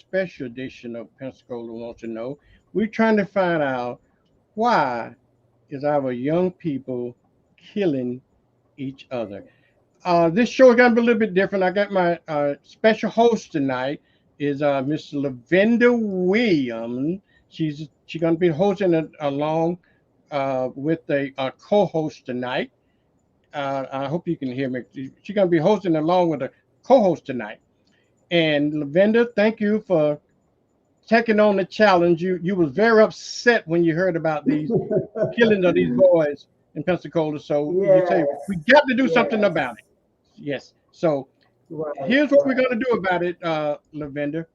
special edition of Pensacola Wants to Know. We're trying to find out why is our young people killing each other. This show is going to be a little bit different. I got my special host tonight is Miss Lavenda Williams. She's going to be hosting it along with a co-host tonight. I hope you can hear me. She's going to be hosting along with a co-host tonight. And Lavenda, thank you for taking on the challenge. You was very upset when you heard about these killings of these boys in Pensacola. So you say we Yes, got to do something about yes, it. Yes. So right, here's what we're right. going to do about it, Lavender.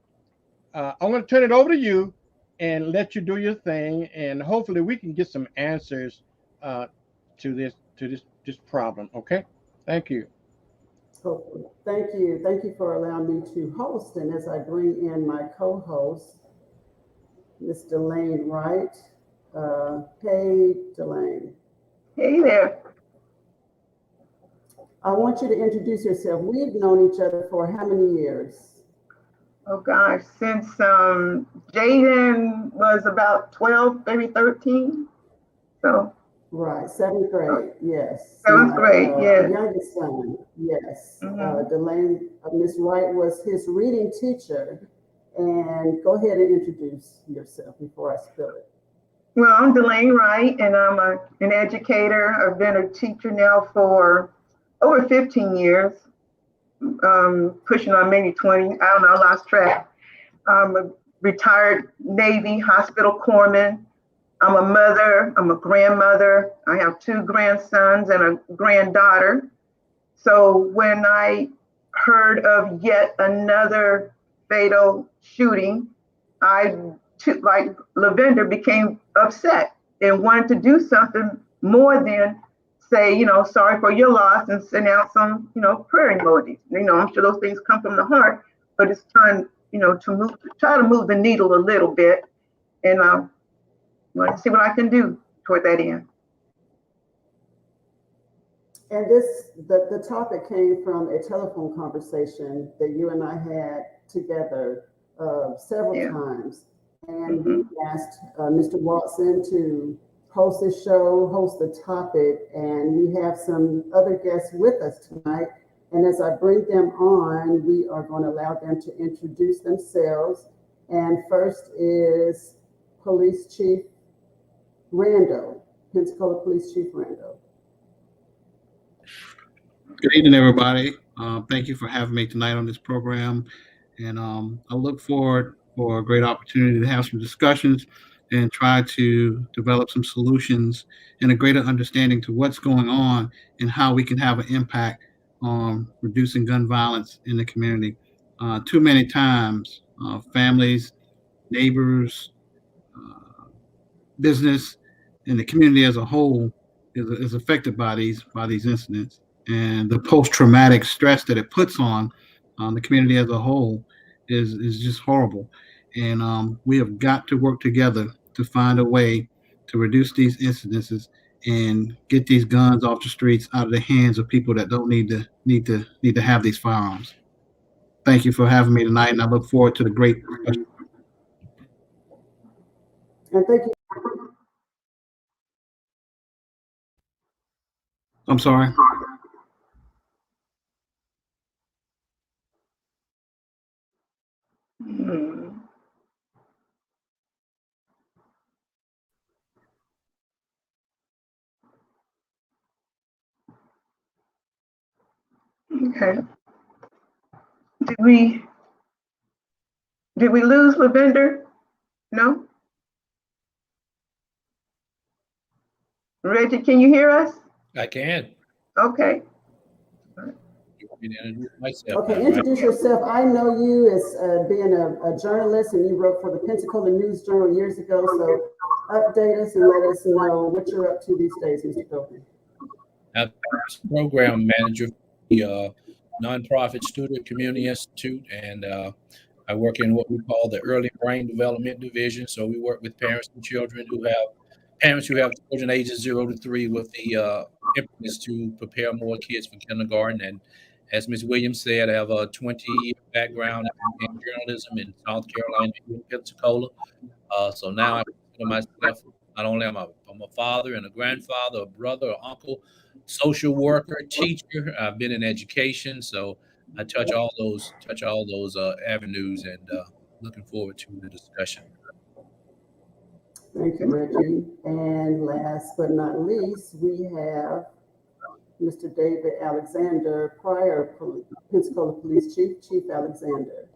I'm going to turn it over to you and let you do your thing, and hopefully we can get some answers uh, to this problem. Okay. Thank you. Hopefully. Thank you for allowing me to host. And as I bring in my co-host, Miss Delane Wright. Hey, Delane. Hey there. I want you to introduce yourself. We've known each other for how many years? Oh gosh, since Jaden was about 12, maybe 13. So Right, seventh grade, yes. seventh My grade, yes. youngest son, yes. Hmm. Delane, Miss Wright was his reading teacher. And go ahead and introduce yourself before I spill it. Well, I'm Delane Wright, and I'm an educator. I've been a teacher now for over 15 years, pushing on maybe 20. I don't know, I lost track. I'm a retired Navy hospital corpsman. I'm a mother, I'm a grandmother. I have two grandsons and a granddaughter. So when I heard of yet another fatal shooting, I, like Lavender, became upset and wanted to do something more than say, sorry for your loss and send out some, prayer emojis. I'm sure those things come from the heart, but it's time, try to move the needle a little bit, and want to see what I can do toward that end. And the topic came from a telephone conversation that you and I had together several Yeah. times. And we Hmm. asked Mr. Watson to host this show, host the topic, and we have some other guests with us tonight. And as I bring them on, we are going to allow them to introduce themselves. And first is Police Chief Rando, Pensacola Police Chief Rando. Good evening, everybody. Thank you for having me tonight on this program, and I look forward for a great opportunity to have some discussions and try to develop some solutions and a greater understanding to what's going on and how we can have an impact on reducing gun violence in the community. Too many times, families, neighbors, uh, business, and the community as a whole is affected by these incidents, and the post traumatic stress that it puts on the community as a whole is just horrible. And we have got to work together to find a way to reduce these incidences and get these guns off the streets out of the hands of people that don't need to have these firearms. Thank you for having me tonight, and I look forward to the great discussion. And thank you. I'm sorry. Hmm. Okay. Did we did we lose Lavender? No? Reggie, can you hear us? I can. Okay. You want me to introduce myself Okay, now, right? introduce yourself. I know you as being a journalist, and you wrote for the Pensacola News Journal years ago. So update us and let us know what you're up to these days, Mr. Goldman. I'm program manager for the nonprofit Student Community Institute, and I work in what we call the Early Brain Development Division. So we work with parents who have children ages 0 to 3 with the impetus to prepare more kids for kindergarten As Ms. Williams said, I have a 20-year background in journalism in South Carolina and Pensacola. So now I consider myself not only I'm a father and a grandfather, a brother, or uncle, social worker, teacher. I've been in education, so I touch all those avenues, and looking forward to the discussion. Thank you, Reggie. And last but not least, we have Mr. David Alexander, prior Pensacola Police Chief, Chief Alexander.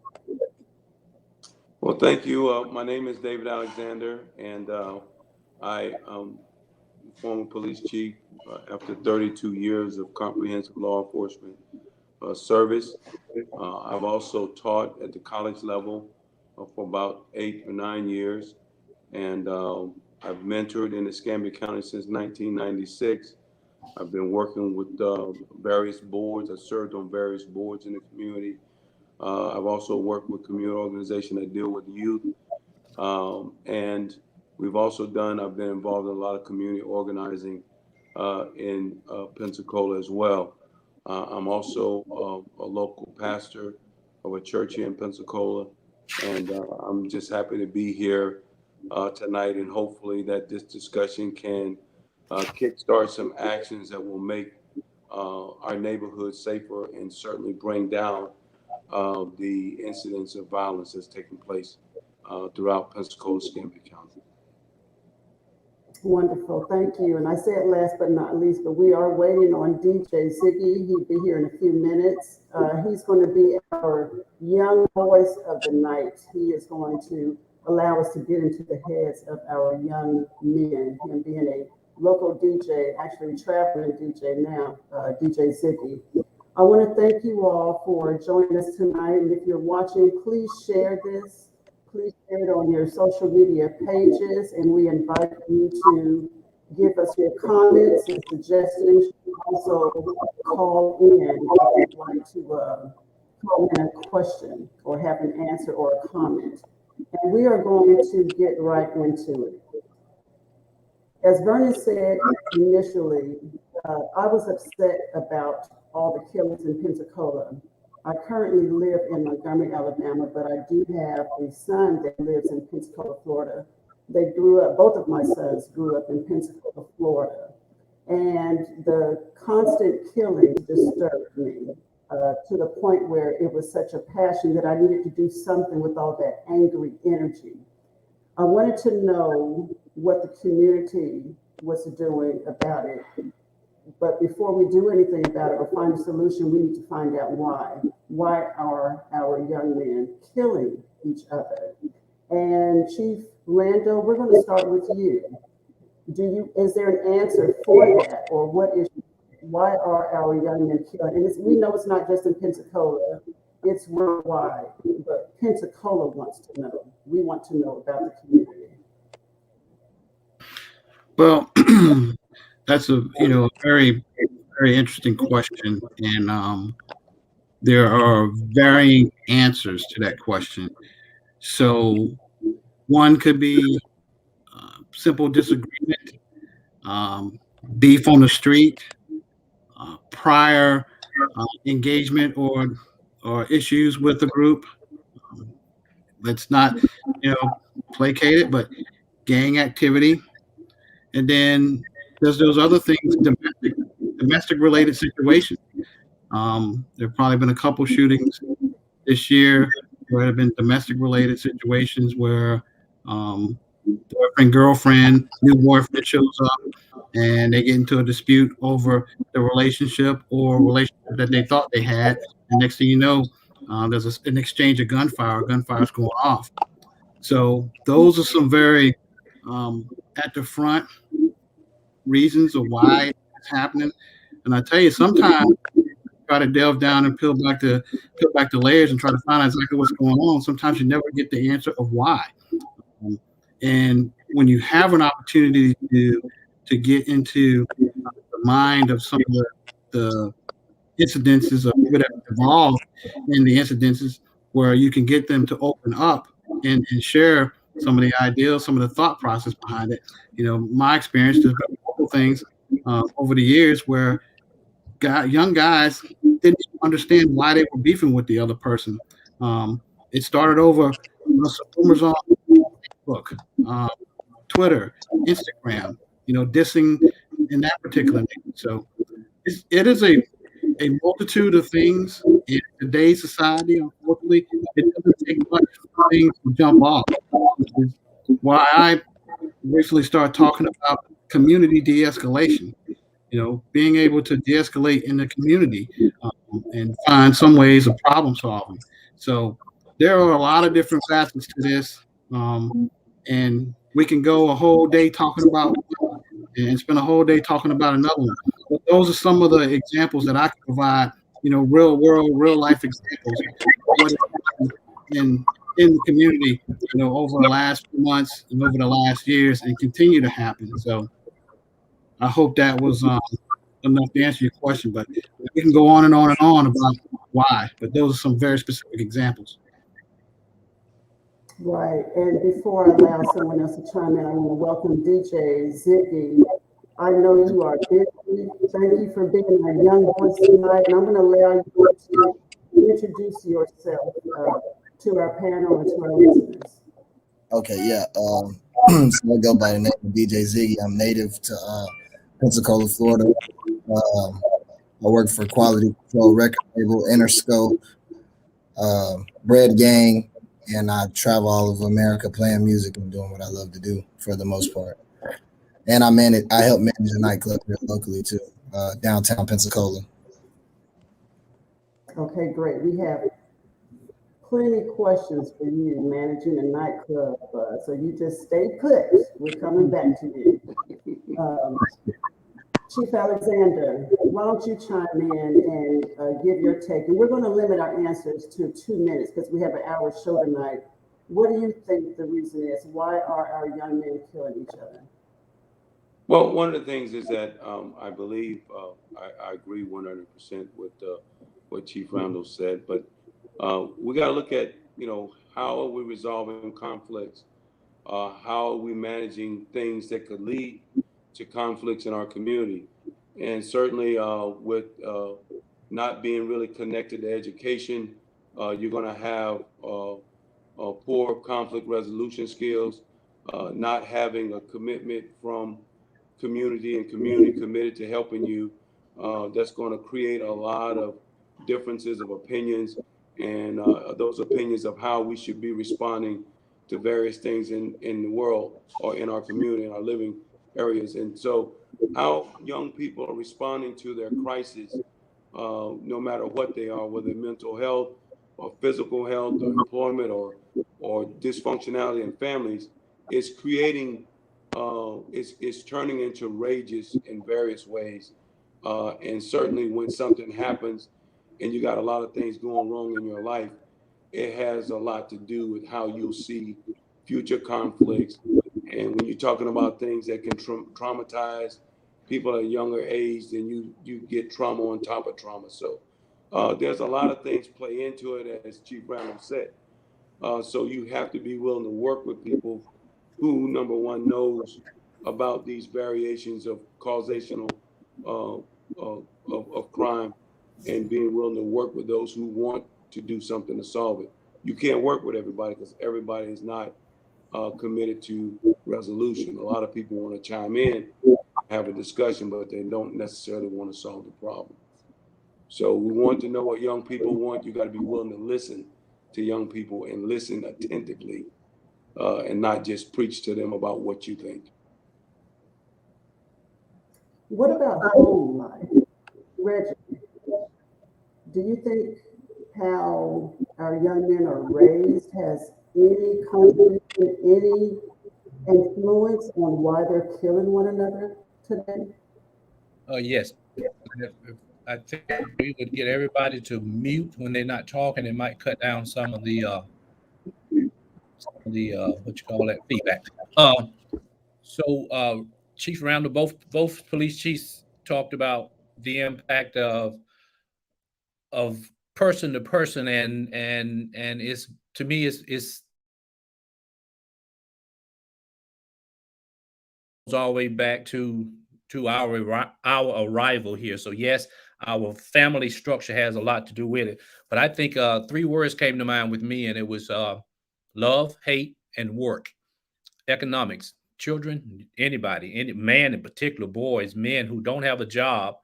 Well, thank you. My name is David Alexander, and I am former police chief after 32 years of comprehensive law enforcement service. I've also taught at the college level for about 8 or 9 years, and I've mentored in Escambia County since 1996. I've been working with various boards. I've served on various boards in the community. I've also worked with community organizations that deal with youth. And I've been involved in a lot of community organizing in Pensacola as well. I'm also a local pastor of a church here in Pensacola. And I'm just happy to be here tonight, and hopefully that this discussion can kickstart some actions that will make our neighborhood safer and certainly bring down the incidents of violence that's taking place throughout Pensacola, Escambia County. Wonderful, thank you. And I said last but not least, but we are waiting on DJ Ziggy. He'll be here in a few minutes. He's going to be our young voice of the night. He is going to allow us to get into the heads of our young men. Him being a local DJ, actually traveling DJ now, DJ Ziggy. I want to thank you all for joining us tonight. And if you're watching, please share this. Please share it on your social media pages. And we invite you to give us your comments and suggestions. Also call in if you'd like to call in a question or have an answer or a comment. And we are going to get right into it. As Vernon said initially, I was upset about all the killings in Pensacola. I currently live in Montgomery, Alabama, but I do have a son that lives in Pensacola, Florida. Both of my sons grew up in Pensacola, Florida. And the constant killings disturbed me to the point where it was such a passion that I needed to do something with all that angry energy. I wanted to know what the community was doing about it. But before we do anything about it or find a solution, we need to find out why. Why are our young men killing each other? And Chief Randall, we're going to start with you. Is there an answer for that, or why are our young men killing? And we know it's not just in Pensacola, it's worldwide. But Pensacola wants to know. We want to know about the community. Well, that's a very, very interesting question, and there are varying answers to that question. So one could be simple disagreement, beef on the street, prior engagement or issues with the group. Let's not placate it, but gang activity. And then there's those other things, domestic related situations. There have probably been a couple shootings this year where there have been domestic related situations where boyfriend, girlfriend, new boyfriend shows up and they get into a dispute over the relationship that they thought they had. And next thing you know, there's an exchange of gunfire's going off. So those are some very at the front reasons of why it's happening. And I tell you, sometimes try to delve down and peel back the layers and try to find out exactly what's going on. Sometimes you never get the answer of why. And when you have an opportunity to get into the mind of some of the incidences of people that are involved in the incidences, where you can get them to open up and share some of the ideas, some of the thought process behind it. My experience, there's been a couple things over the years where young guys didn't even understand why they were beefing with the other person. It started over some rumors on Facebook, um, Twitter, Instagram, dissing in that particular name. So it is a multitude of things in today's society. Unfortunately, it doesn't take much for things to jump off, which is why I recently started talking about community de-escalation. Being able to de-escalate in the community and find some ways of problem solving. So there are a lot of different facets to this, and we can go a whole day talking about one and spend a whole day talking about another one. But those are some of the examples that I can provide. Real world, real life examples of what has happened in the community. Over the last few months and over the last years, and continue to happen. So I hope that was enough to answer your question, but we can go on and on and on about why. But those are some very specific examples. Right. And before I allow someone else to chime in, I want to welcome DJ Ziggy. I know you are busy. Thank you for being our young voice tonight. And I'm going to allow you to introduce yourself to our panel and to our listeners. Okay, yeah. So I go by the name of DJ Ziggy. I'm native to Pensacola, Florida. I work for Quality Control record label, Interscope, Bread Gang, and I travel all over America playing music and doing what I love to do for the most part. And I help manage a nightclub here locally too, downtown Pensacola. Okay, great. We have plenty of questions for you managing a nightclub. So you just stay put. We're coming back to you. Chief Alexander, why don't you chime in and give your take? And we're going to limit our answers to 2 minutes because we have an hour show tonight. What do you think the reason is? Why are our young men killing each other? Well, one of the things is that I believe I agree 100% with what Chief Randall said, but we got to look at how are we resolving conflicts, how are we managing things that could lead to conflicts in our community, and certainly with not being really connected to education, you're going to have poor conflict resolution skills, not having a commitment from community and community committed to helping you. That's going to create a lot of differences of opinions and those opinions of how we should be responding to various things in the world or in our community, in our living areas. And so how young people are responding to their crises, no matter what they are, whether mental health or physical health or employment or dysfunctionality in families, is creating is turning into rages in various ways. And certainly when something happens and you got a lot of things going wrong in your life, it has a lot to do with how you'll see future conflicts. And when you're talking about things that can traumatize people at a younger age, then you get trauma on top of trauma. So there's a lot of things play into it, as Chief Randall said. So you have to be willing to work with people who, number one, knows about these variations of causational uh, of crime, and being willing to work with those who want to do something to solve it. You can't work with everybody because everybody is not committed to resolution. A lot of people want to chime in, have a discussion, but they don't necessarily want to solve the problem. So we want to know what young people want. You got to be willing to listen to young people and listen attentively, and not just preach to them about what you think. What about home life? Reggie, do you think how our young men are raised has any contribution, any influence on why they're killing one another today? Yes. I think we would get everybody to mute when they're not talking. It might cut down some of the what you call that feedback. Uh, so Chief Randall, both police chiefs talked about the impact of person to person, and it's, to me, it's all the way back to our arrival here. So yes, our family structure has a lot to do with it. But I think 3 words came to mind with me, and it was love, hate, and work. Economics. Children, anybody, any man in particular, boys, men who don't have a job,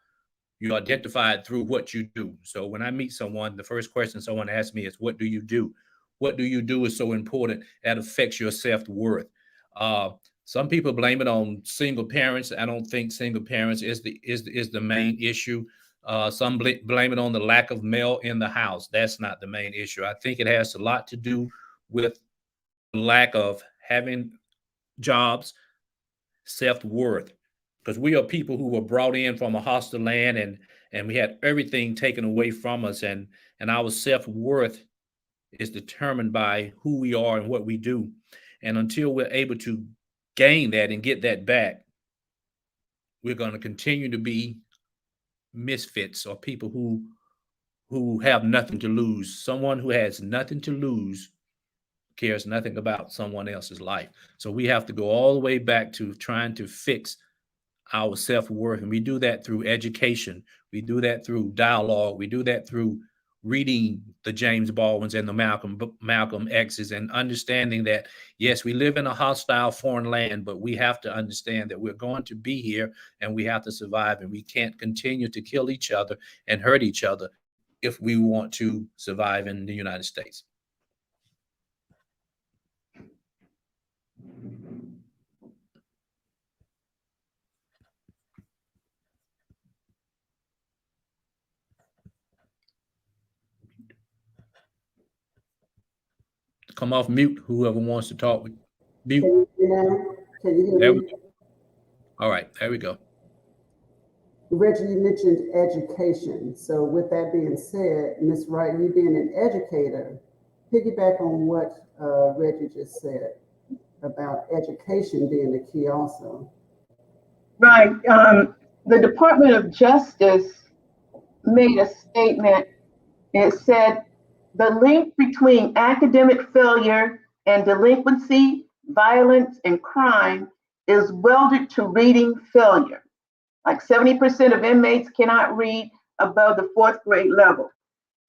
you identify it through what you do. So when I meet someone, the first question someone asks me is, "What do you do?" What do you do is so important. That affects your self worth. Uh, some people blame it on single parents. I don't think single parents is the main issue. Some blame it on the lack of male in the house. That's not the main issue. I think it has a lot to do with lack of having jobs, self worth, because we are people who were brought in from a hostile land, and we had everything taken away from us, and our self worth is determined by who we are and what we do, and until we're able to gain that and get that back, we're going to continue to be misfits or people who have nothing to lose. Someone who has nothing to lose cares nothing about someone else's life. So we have to go all the way back to trying to fix our self-worth, and we do that through education. We do that through dialogue. We do that through reading the James Baldwins and the Malcolm X's, and understanding that yes, we live in a hostile foreign land, but we have to understand that we're going to be here and we have to survive, and we can't continue to kill each other and hurt each other if we want to survive in the United States. Come off mute, whoever wants to talk. Mute. Can you hear now? Can you hear There me? we go. All right, there we go. Reggie, you mentioned education. So with that being said, Ms. Wright, you being an educator, piggyback on what Reggie just said about education being the key also. Right. The Department of Justice made a statement. It said the link between academic failure and delinquency, violence, and crime is welded to reading failure. Like 70% of inmates cannot read above the 4th grade level.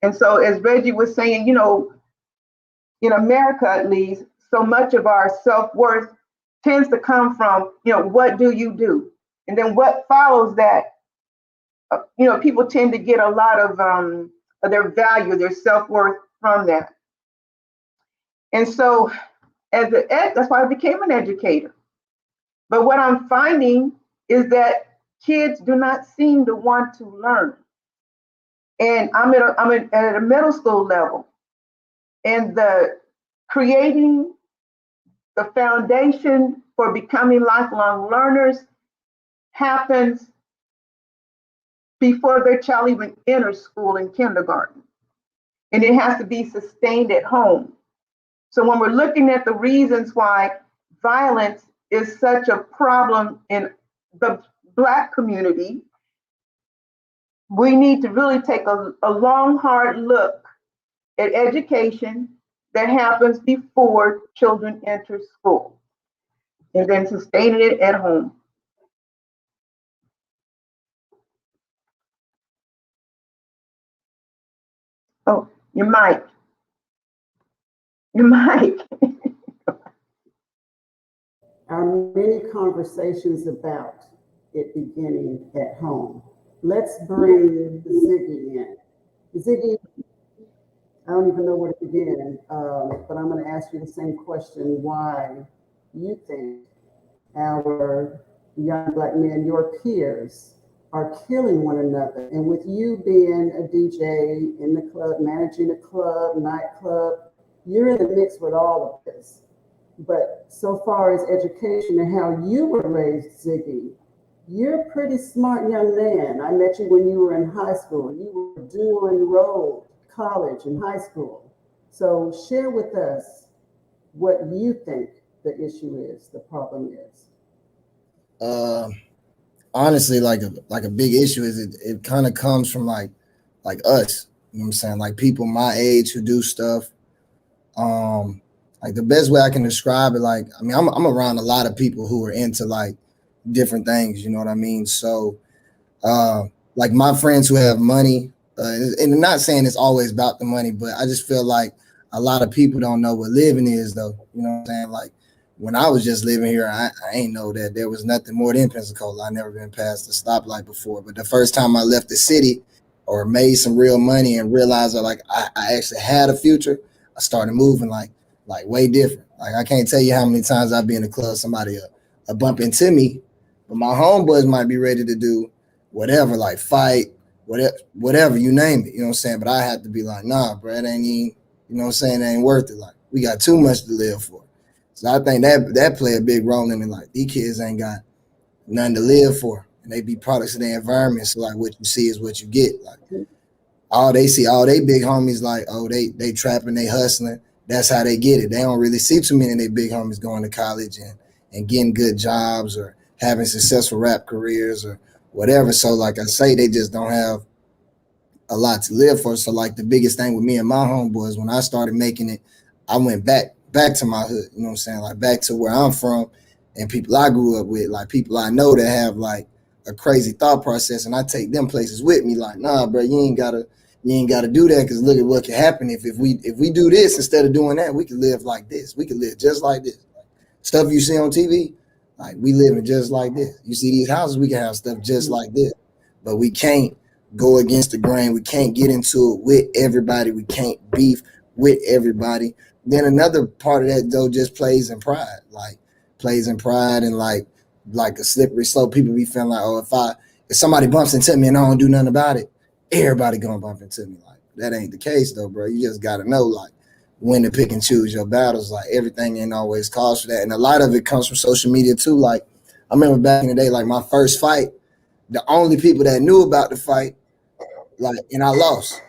And so, as Reggie was saying, in America at least, so much of our self-worth tends to come from, what do you do? And then what follows that, people tend to get a lot of their value, their self-worth from that. And so, that's why I became an educator. But what I'm finding is that kids do not seem to want to learn. And I'm at a middle school level, and creating the foundation for becoming lifelong learners happens before their child even enters school in kindergarten. And it has to be sustained at home. So when we're looking at the reasons why violence is such a problem in the Black community, we need to really take a long, hard look at education that happens before children enter school, and then sustaining it at home. Oh, your mic. Your mic. Our many conversations about it beginning at home. Let's bring Ziggy in. Ziggy, I don't even know where to begin, but I'm going to ask you the same question: why you think our young Black men, your peers, are killing one another? And with you being a DJ in the club, managing a club, nightclub, you're in the mix with all of this. But so far as education and how you were raised, Ziggy, you're a pretty smart young man. I met you when you were in high school. You were dual enrolled college and high school. So share with us what you think the issue is, the problem is. Honestly, like a big issue is it kind of comes from like us. You know what I'm saying? Like people my age who do stuff. Like the best way I can describe it, like I mean, I'm around a lot of people who are into like different things. You know what I mean? So like my friends who have money, and I'm not saying it's always about the money, but I just feel like a lot of people don't know what living is, though. You know what I'm saying? Like when I was just living here, I ain't know that there was nothing more than Pensacola. I never been past the stoplight before, but the first time I left the city or made some real money and realized that like I actually had a future, I started moving like way different. Like I can't tell you how many times I've been in the club, somebody bump into me, but my homeboys might be ready to do whatever, like fight, whatever, you name it. You know what I'm saying? But I have to be like, nah, bro, it ain't even, you know what I'm saying? It ain't worth it. Like we got too much to live for. So I think that play a big role in it. Like these kids ain't got nothing to live for, and they be products of their environment. So like what you see is what you get. Like all they see, all they big homies, like oh they trapping, they hustling. That's how they get it. They don't really see too many of their big homies going to college and getting good jobs or having successful rap careers or whatever. So like I say, they just don't have a lot to live for. So like the biggest thing with me and my homeboys, when I started making it, I went back to my hood. You know what I'm saying? Like back to where I'm from and people I grew up with, like people I know that have like a crazy thought process, and I take them places with me. Like, nah, bro, you ain't gotta do that because look at what can happen if we do this instead of doing that. We can live like this. We can live just like this. Stuff you see on TV, like we living just like this. You see these houses, we can have stuff just like this, but we can't go against the grain. We can't get into it with everybody. We can't beef with everybody. Then another part of that though just plays in pride, like plays in pride and like a slippery slope. People be feeling like, oh, if somebody bumps into me and I don't do nothing about it, everybody gonna bump into me. Like that ain't the case though, bro. You just gotta know like when to pick and choose your battles. Like everything ain't always cause for that, and a lot of it comes from social media too. Like I remember back in the day, like my first fight, the only people that knew about the fight, like, and I lost.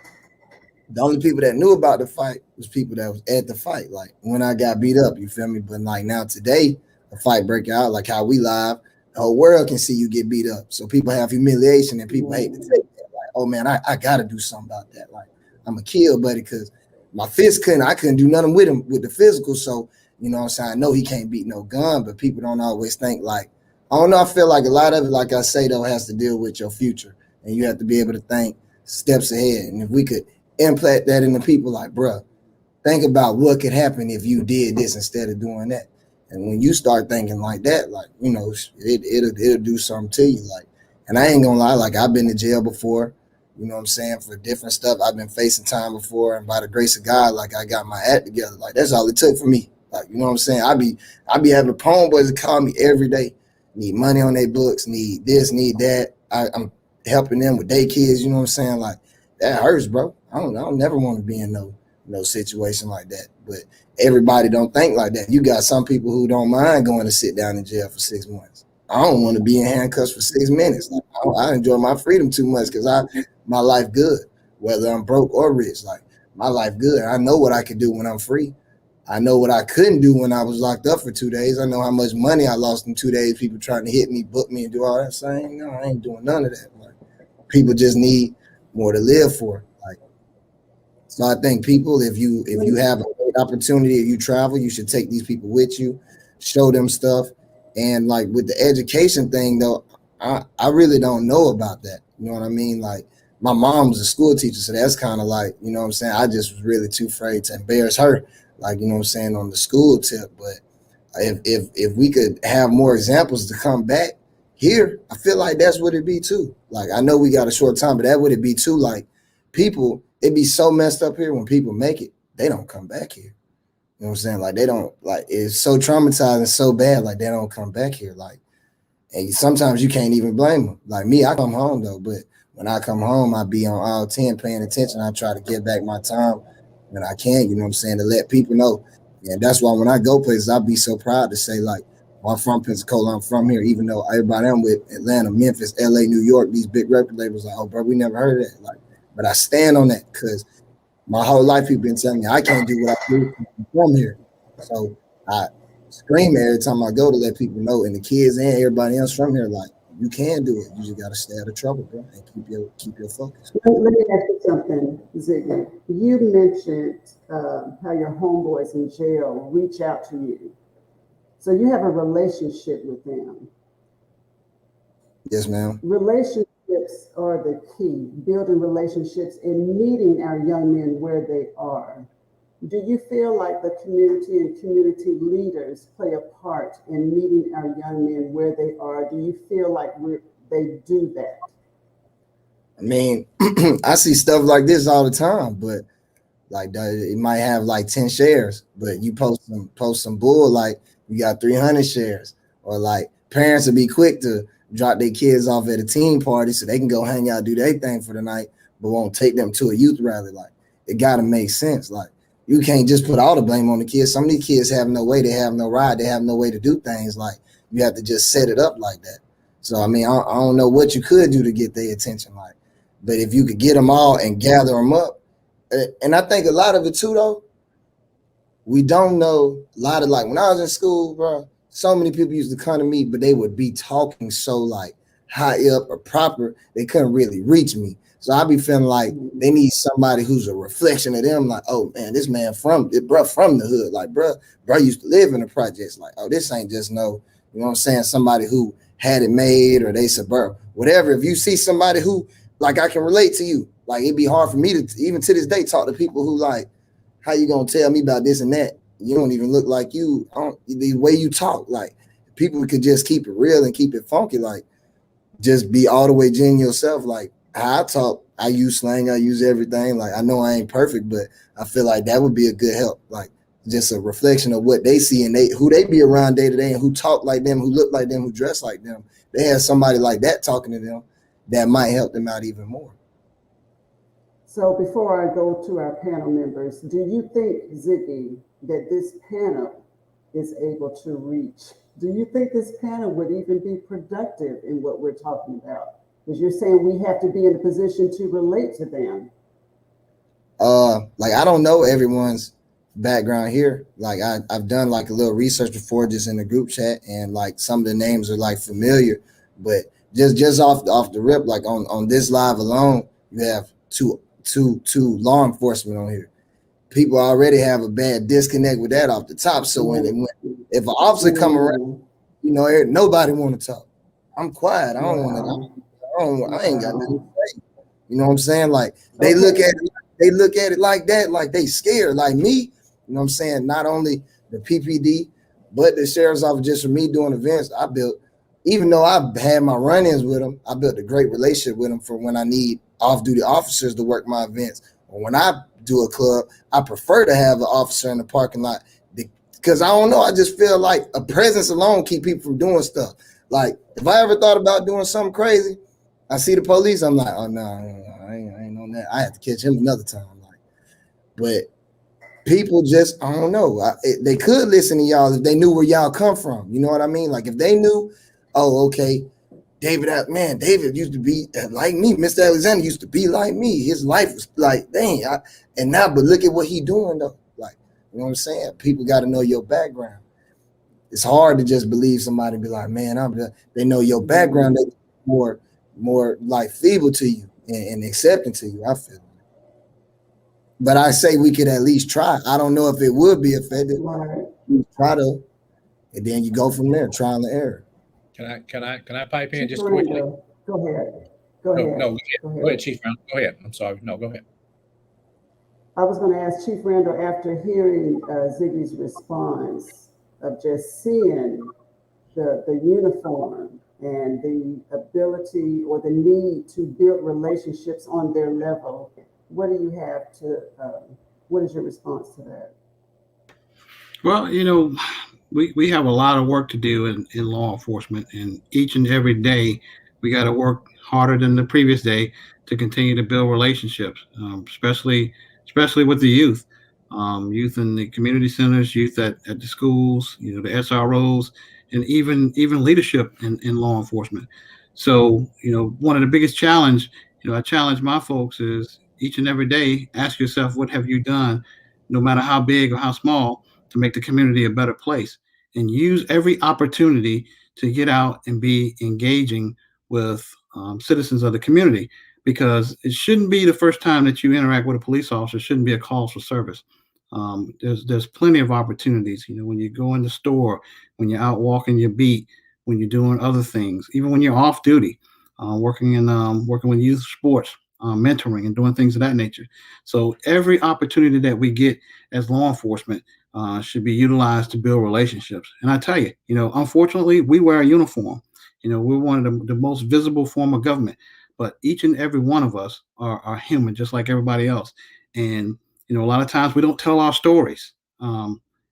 The only people that knew about the fight was people that was at the fight. Like when I got beat up, you feel me? But like now today, a fight break out, like how we live, the whole world can see you get beat up. So people have humiliation and people hate to take that. Like, oh man, I gotta do something about that. Like I'm a kill buddy because my fist I couldn't do nothing with him with the physical. So, you know what I'm saying? I know he can't beat no gun, but people don't always think like, I don't know, I feel like a lot of it, like I say though, has to deal with your future. And you have to be able to think steps ahead. And if we could implant that into people like, bruh, think about what could happen if you did this instead of doing that. And when you start thinking like that, like, you know, it'll do something to you. Like, and I ain't gonna lie, like I've been to jail before, you know what I'm saying, for different stuff. I've been facing time before, and by the grace of God, like I got my act together. Like that's all it took for me. Like, you know what I'm saying? I be having poem boys that call me every day. Need money on their books, need this, need that. I'm helping them with their kids, you know what I'm saying? Like that hurts, bro. I don't never want to be in no situation like that. But everybody don't think like that. You got some people who don't mind going to sit down in jail for 6 months. I don't want to be in handcuffs for 6 minutes. Like, I enjoy my freedom too much because my life good, whether I'm broke or rich. Like my life good. I know what I can do when I'm free. I know what I couldn't do when I was locked up for 2 days. I know how much money I lost in 2 days. People trying to hit me, book me, and do all that. Saying, no, I ain't doing none of that. Like people just need more to live for. Like so, I think people, if you have a great opportunity, if you travel, you should take these people with you, show them stuff, and like with the education thing though, I really don't know about that. You know what I mean? Like my mom was a school teacher, so that's kind of like, you know what I'm saying. I just was really too afraid to embarrass her, like, you know what I'm saying, on the school tip. But if we could have more examples to come back here, I feel like that's what it'd be too. Like I know we got a short time, but that would it be too. Like people, it'd be so messed up here when people make it, they don't come back here. You know what I'm saying? Like they don't, like it's so traumatizing, so bad, like they don't come back here. Like and sometimes you can't even blame them. Like me, I come home though, but when I come home, I be on all 10 paying attention. I try to get back my time when I can, you know what I'm saying, to let people know. And that's why when I go places, I be so proud to say, like, well, I'm from Pensacola, I'm from here, even though everybody I'm with, Atlanta, Memphis, LA, New York, these big record labels, like, oh, bro, we never heard of that. Like, but I stand on that because my whole life people been telling me I can't do what I do from here. So I scream every time I go to let people know, and the kids and everybody else from here, like, you can do it. You just gotta stay out of trouble, bro, and keep your focus. Let me ask you something, Ziggy. You mentioned how your homeboys in jail reach out to you. So you have a relationship with them. Yes, ma'am. Relationship relationships are the key, building relationships and meeting our young men where they are. Do you feel like the community and community leaders play a part in meeting our young men where they are? Do you feel like they do that? I mean, I see stuff like this all the time, but like it might have like 10 shares, but you post some bull like you got 300 shares, or like parents will be quick to drop their kids off at a teen party so they can go hang out, do their thing for the night, but won't take them to a youth rally. Like it got to make sense. Like you can't just put all the blame on the kids. Some of these kids have no way, they have no ride, they have no way to do things. Like you have to just set it up like that. So I mean, I don't know what you could do to get their attention, like, but if you could get them all and gather them up. And I think a lot of it too, though, we don't know a lot of, like when I was in school, bro, so many people used to come to me, but they would be talking so like high up or proper, they couldn't really reach me. So I be feeling like they need somebody who's a reflection of them. Like, oh man, this man from the hood. Like, bro used to live in the projects. Like, oh, this ain't just no, you know what I'm saying? Somebody who had it made or they suburb, whatever. If you see somebody who like I can relate to you, like it'd be hard for me to even to this day talk to people who like, how you gonna tell me about this and that? You don't even look like you. The way you talk, like people could just keep it real and keep it funky. Like just be all the way genuine yourself. Like how I talk, I use slang, I use everything. Like I know I ain't perfect, but I feel like that would be a good help. Like just a reflection of what they see and who they be around day to day and who talk like them, who look like them, who dress like them. They have somebody like that talking to them that might help them out even more. So before I go to our panel members, do you think, Ziggy, that this panel is able to reach? Do you think this panel would even be productive in what we're talking about? Because you're saying we have to be in a position to relate to them. Like I don't know everyone's background here. Like I've done like a little research before just in the group chat, and like some of the names are like familiar, but just off the rip, like on this live alone, you have two law enforcement on here. People already have a bad disconnect with that off the top. So when if an officer come around, you know, nobody want to talk. I'm quiet. I don't want to. I ain't got nothing to say. You know what I'm saying? Like they look at it like that, like they scared, like me. You know what I'm saying? Not only the PPD, but the sheriff's office. Just for me doing events, I built. Even though I've had my run-ins with them, I built a great relationship with them for when I need off-duty officers to work my events. Or when I do a club, I prefer to have an officer in the parking lot because I don't know. I just feel like a presence alone keep people from doing stuff. Like if I ever thought about doing something crazy, I see the police, I'm like, oh no, I ain't on that. I have to catch him another time. Like, but people just, I don't know. They could listen to y'all if they knew where y'all come from. You know what I mean? Like if they knew, oh, okay, David used to be like me. Mr. Alexander used to be like me. His life was like, dang. And now, but look at what he doing though. Like, you know what I'm saying? People got to know your background. It's hard to just believe somebody and be like, man, they know your background. They more like feeble to you and accepting to you. I feel. But I say we could at least try. I don't know if it would be effective. Right. Try to, and then you go from there, trial and error. Can I pipe in just Randall, quickly? go ahead. Go ahead. No, go ahead, Chief Randall. Go ahead. I'm sorry. No, go ahead. I was going to ask Chief Randall, after hearing Ziggy's response of just seeing the uniform and the ability or the need to build relationships on their level, what do you have to, what is your response to that? Well, we have a lot of work to do in law enforcement, and each and every day we got to work harder than the previous day to continue to build relationships, especially with the youth, youth in the community centers, youth at the schools, the SROs, and even leadership in law enforcement. So, one of the biggest challenge, I challenge my folks is each and every day, ask yourself, what have you done, no matter how big or how small, to make the community a better place, and use every opportunity to get out and be engaging with citizens of the community, because it shouldn't be the first time that you interact with a police officer. It shouldn't be a call for service. There's plenty of opportunities, when you go in the store, when you're out walking your beat, when you're doing other things, even when you're off duty. working with youth sports, mentoring, and doing things of that nature. So every opportunity that we get as law enforcement should be utilized to build relationships. And I tell you, unfortunately, we wear a uniform. We're one of the most visible form of government, but each and every one of us are human, just like everybody else. And a lot of times we don't tell our stories.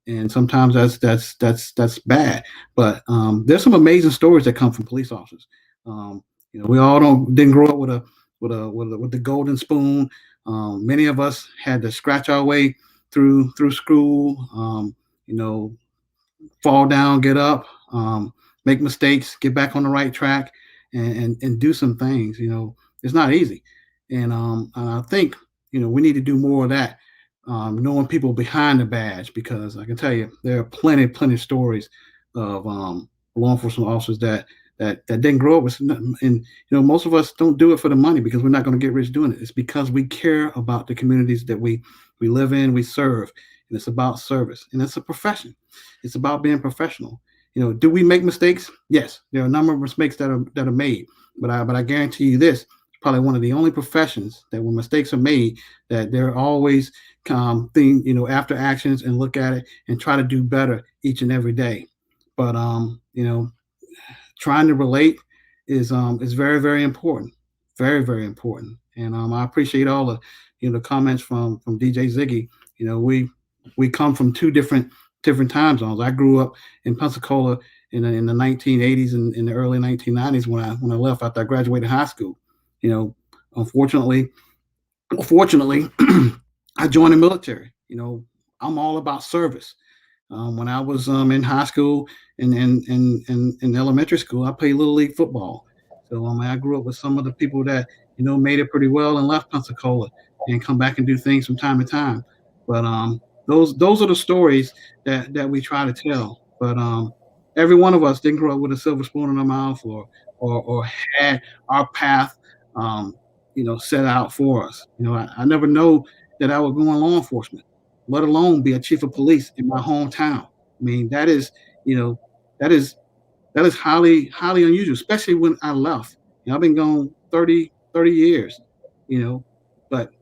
And sometimes that's bad. But there's some amazing stories that come from police officers. We all don't didn't grow up with the golden spoon. Many of us had to scratch our way through school. You know, fall down, get up, make mistakes, get back on the right track, and do some things. It's not easy, and I think we need to do more of that. Knowing people behind the badge, because I can tell you there are plenty stories of law enforcement officers that didn't grow up with, and most of us don't do it for the money because we're not going to get rich doing it. It's because we care about the communities that we live in, we serve, and it's about service, and it's a profession. It's about being professional. Do we make mistakes? Yes, there are a number of mistakes that are made, but I guarantee you this: it's probably one of the only professions that when mistakes are made, that they're always after actions and look at it and try to do better each and every day. But trying to relate is very, very important, very important. And I appreciate all the comments from DJ Ziggy. We come from two different time zones. I grew up in Pensacola in the 1980s and in the early 1990s when I left after I graduated high school. Unfortunately, fortunately, I joined the military. I'm all about service. When I was in high school and in elementary school, I played little league football. So I grew up with some of the people that made it pretty well and left Pensacola and come back and do things from time to time. But those are the stories that we try to tell. But every one of us didn't grow up with a silver spoon in our mouth or had our path set out for us. I never know that I would go in law enforcement, let alone be a chief of police in my hometown. I mean, you know, that is that is highly unusual, especially when I left. I've been gone 30 years, you know, but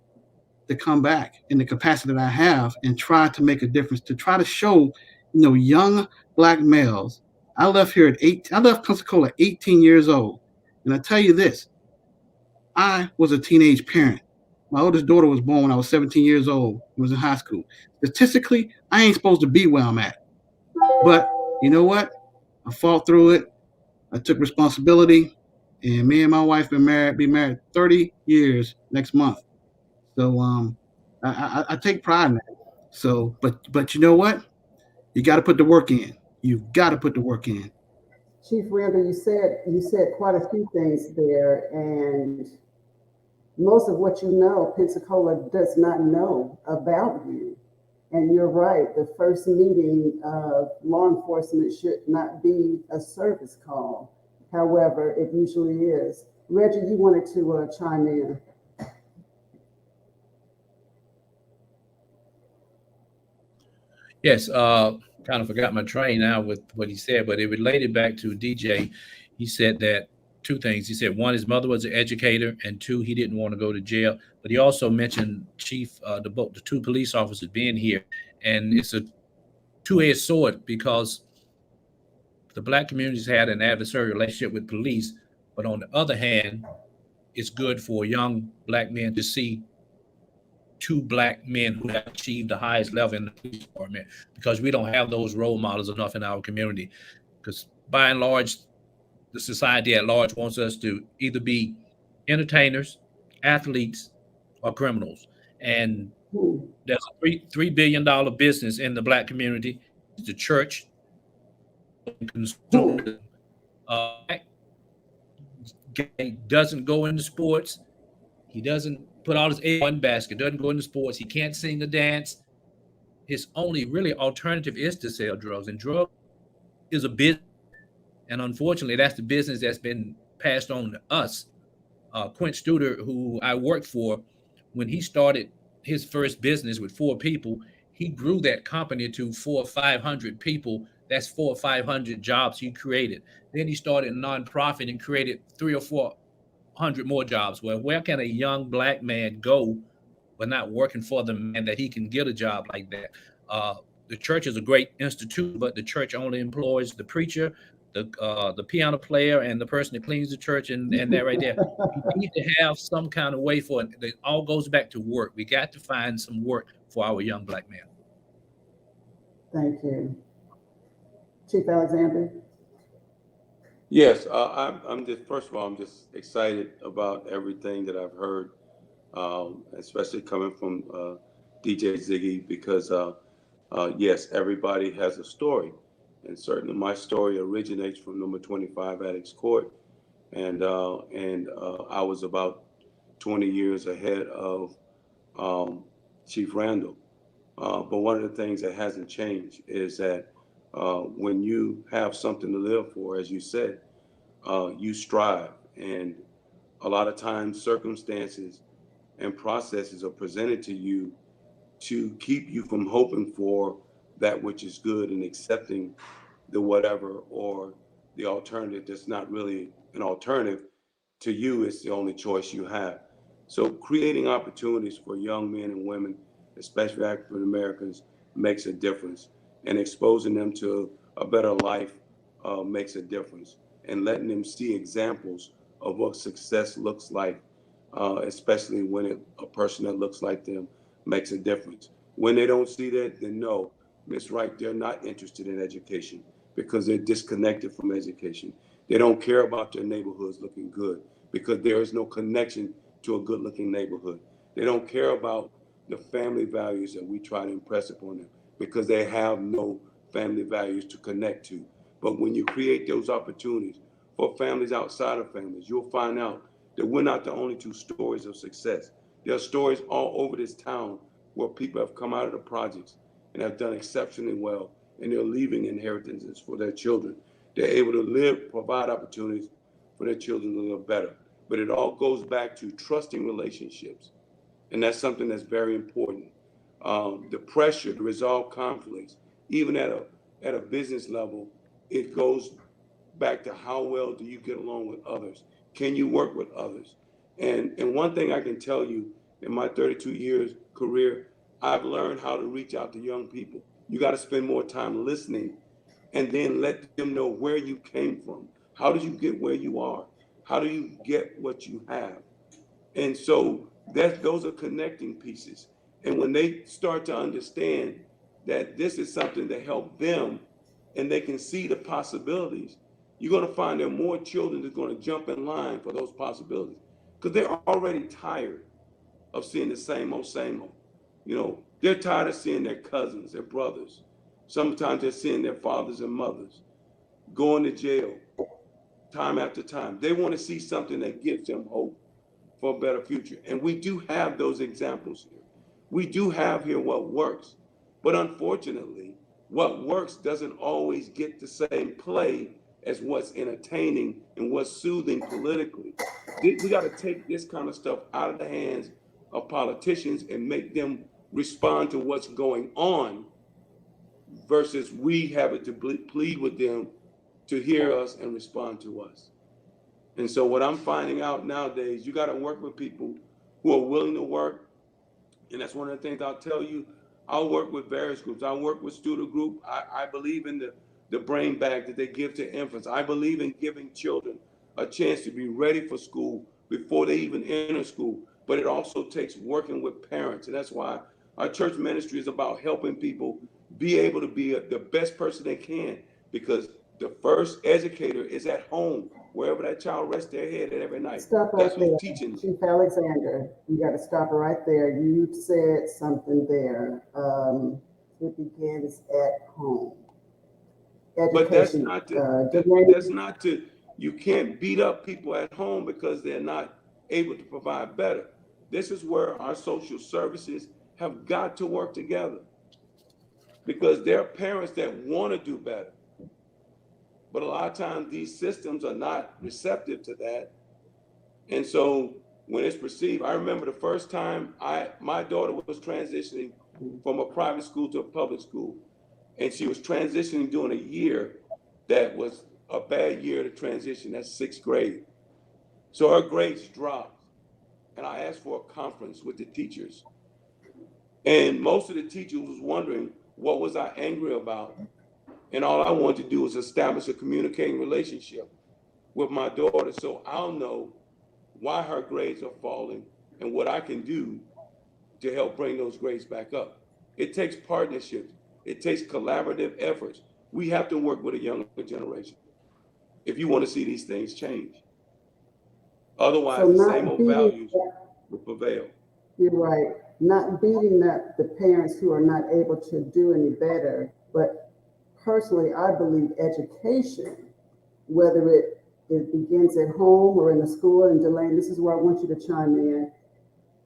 to come back in the capacity that I have and try to make a difference, to try to show, young black males. I left Pensacola at 18 years old. And I tell you this, I was a teenage parent. My oldest daughter was born when I was 17 years old and was in high school. Statistically, I ain't supposed to be where I'm at. But you know what? I fought through it. I took responsibility. And me and my wife be married 30 years next month. So I take pride in that. So, but you know what? You got to put the work in. You've got to put the work in. Chief Randall, you said quite a few things there, and most of what you know, Pensacola does not know about you. And you're right, the first meeting of law enforcement should not be a service call. However, it usually is. Reggie, you wanted to chime in. Yes, kind of forgot my train now with what he said, but it related back to DJ. He said that two things. He said one, his mother was an educator, and two, he didn't want to go to jail. But he also mentioned Chief, the two police officers being here, and it's a two-edged sword because the black communities had an adversarial relationship with police, but on the other hand, it's good for young black men to see two black men who have achieved the highest level in the police department because we don't have those role models enough in our community. Because by and large, the society at large wants us to either be entertainers, athletes, or criminals. And Hmm. there's a $3 billion business in the black community. It's the church and consumerism. Guy doesn't go into sports. He doesn't put all his eggs in one basket. Doesn't go into sports. He can't sing or dance. His only really alternative is to sell drugs, and drug is a business. And unfortunately, that's the business that's been passed on to us. Quint Studer, who I worked for, when he started his first business with four people, he grew that company to 400 or 500 people. That's 400 or 500 jobs he created. Then he started a nonprofit and created three or four 100 more jobs. Well, where can a young black man go but not working for the man that he can get a job like that? The church is a great institution, but the church only employs the preacher, the piano player, and the person that cleans the church, and that right there. We need to have some kind of way for it. It all goes back to work. We got to find some work for our young black man. Thank you. Chief Alexander? Yes, I'm just, first of all, I'm just excited about everything that I've heard, especially coming from DJ Ziggy, because yes, everybody has a story. And certainly my story originates from number 25 Addicts Court. And I was about 20 years ahead of Chief Randall. But one of the things that hasn't changed is that when you have something to live for, as you said, you strive. And a lot of times circumstances and processes are presented to you to keep you from hoping for that which is good and accepting the whatever or the alternative that's not really an alternative to you. It's the only choice you have. So creating opportunities for young men and women, especially African Americans, makes a difference, and exposing them to a better life makes a difference, and letting them see examples of what success looks like, especially when a person that looks like them makes a difference. When they don't see that, then no, Miss Wright, they're not interested in education because they're disconnected from education. They don't care about their neighborhoods looking good because there is no connection to a good looking neighborhood. They don't care about the family values that we try to impress upon them because they have no family values to connect to. But when you create those opportunities for families outside of families, you'll find out that we're not the only two stories of success. There are stories all over this town where people have come out of the projects and have done exceptionally well, and they're leaving inheritances for their children. They're able to live, provide opportunities for their children to live better. But it all goes back to trusting relationships, and that's something that's very important. The pressure to resolve conflicts, even at a business level, it goes back to how well do you get along with others? Can you work with others? And one thing I can tell you in my 32 years career, I've learned how to reach out to young people. You got to spend more time listening and then let them know where you came from. How did you get where you are? How do you get what you have? And so those are connecting pieces. And when they start to understand that this is something to help them and they can see the possibilities, you're going to find there are more children that's going to jump in line for those possibilities because they're already tired of seeing the same old, same old. You know, they're tired of seeing their cousins, their brothers. Sometimes they're seeing their fathers and mothers going to jail time after time. They want to see something that gives them hope for a better future. And we do have those examples here. We do have here what works. But unfortunately, what works doesn't always get the same play as what's entertaining and what's soothing politically. We got to take this kind of stuff out of the hands of politicians and make them respond to what's going on versus we having to plead with them to hear us and respond to us. And so what I'm finding out nowadays, you got to work with people who are willing to work. And that's one of the things I'll tell you. I'll work with various groups. I'll work with student group. I believe in the brain bag that they give to infants. I believe in giving children a chance to be ready for school before they even enter school. But it also takes working with parents. And that's why our church ministry is about helping people be able to be the best person they can, because the first educator is at home, wherever that child rests their head at every night. Stop right That's there, who's teaching them. Chief Alexander. You got to stop right there. You said something there. It begins at home. But that's Education. not that's Dwayne, not to, you can't beat up people at home because they're not able to provide better. This is where our social services have got to work together, because there are parents that want to do better. But a lot of times these systems are not receptive to that. And so when it's perceived, I remember the first time my daughter was transitioning from a private school to a public school. And she was transitioning during a year that was a bad year to transition. That's sixth grade. So her grades dropped, and I asked for a conference with the teachers. And most of the teachers was wondering, what was I angry about? And all I wanted to do was establish a communicating relationship with my daughter so I'll know why her grades are falling and what I can do to help bring those grades back up. It takes partnerships. It takes collaborative efforts. We have to work with a younger generation if you want to see these things change. So Otherwise, the same not old beating, values will prevail. you're right, not beating up the parents who are not able to do any better, but personally, I believe education, whether it begins at home or in the school, and Delane, this is where I want you to chime in.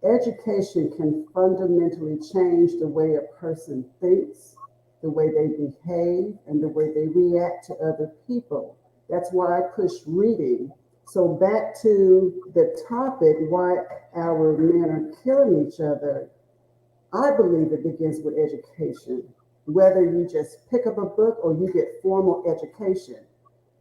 Education can fundamentally change the way a person thinks, the way they behave, and the way they react to other people. That's why I push reading. So back to the topic, why our men are killing each other. I believe it begins with education, whether you just pick up a book or you get formal education.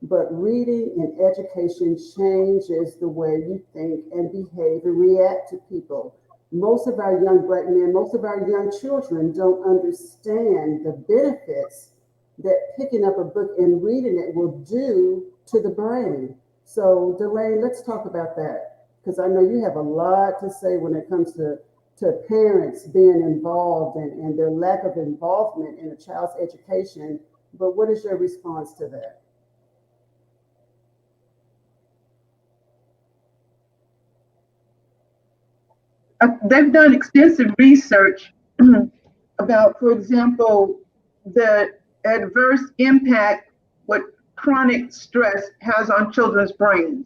But reading and education changes the way you think and behave and react to people. Most of our young black men, most of our young children don't understand the benefits that picking up a book and reading it will do to the brain. So, Delane, let's talk about that because I know you have a lot to say when it comes to parents being involved and their lack of involvement in a child's education. But what is your response to that? They've done extensive research about, for example, the adverse impact what chronic stress has on children's brains.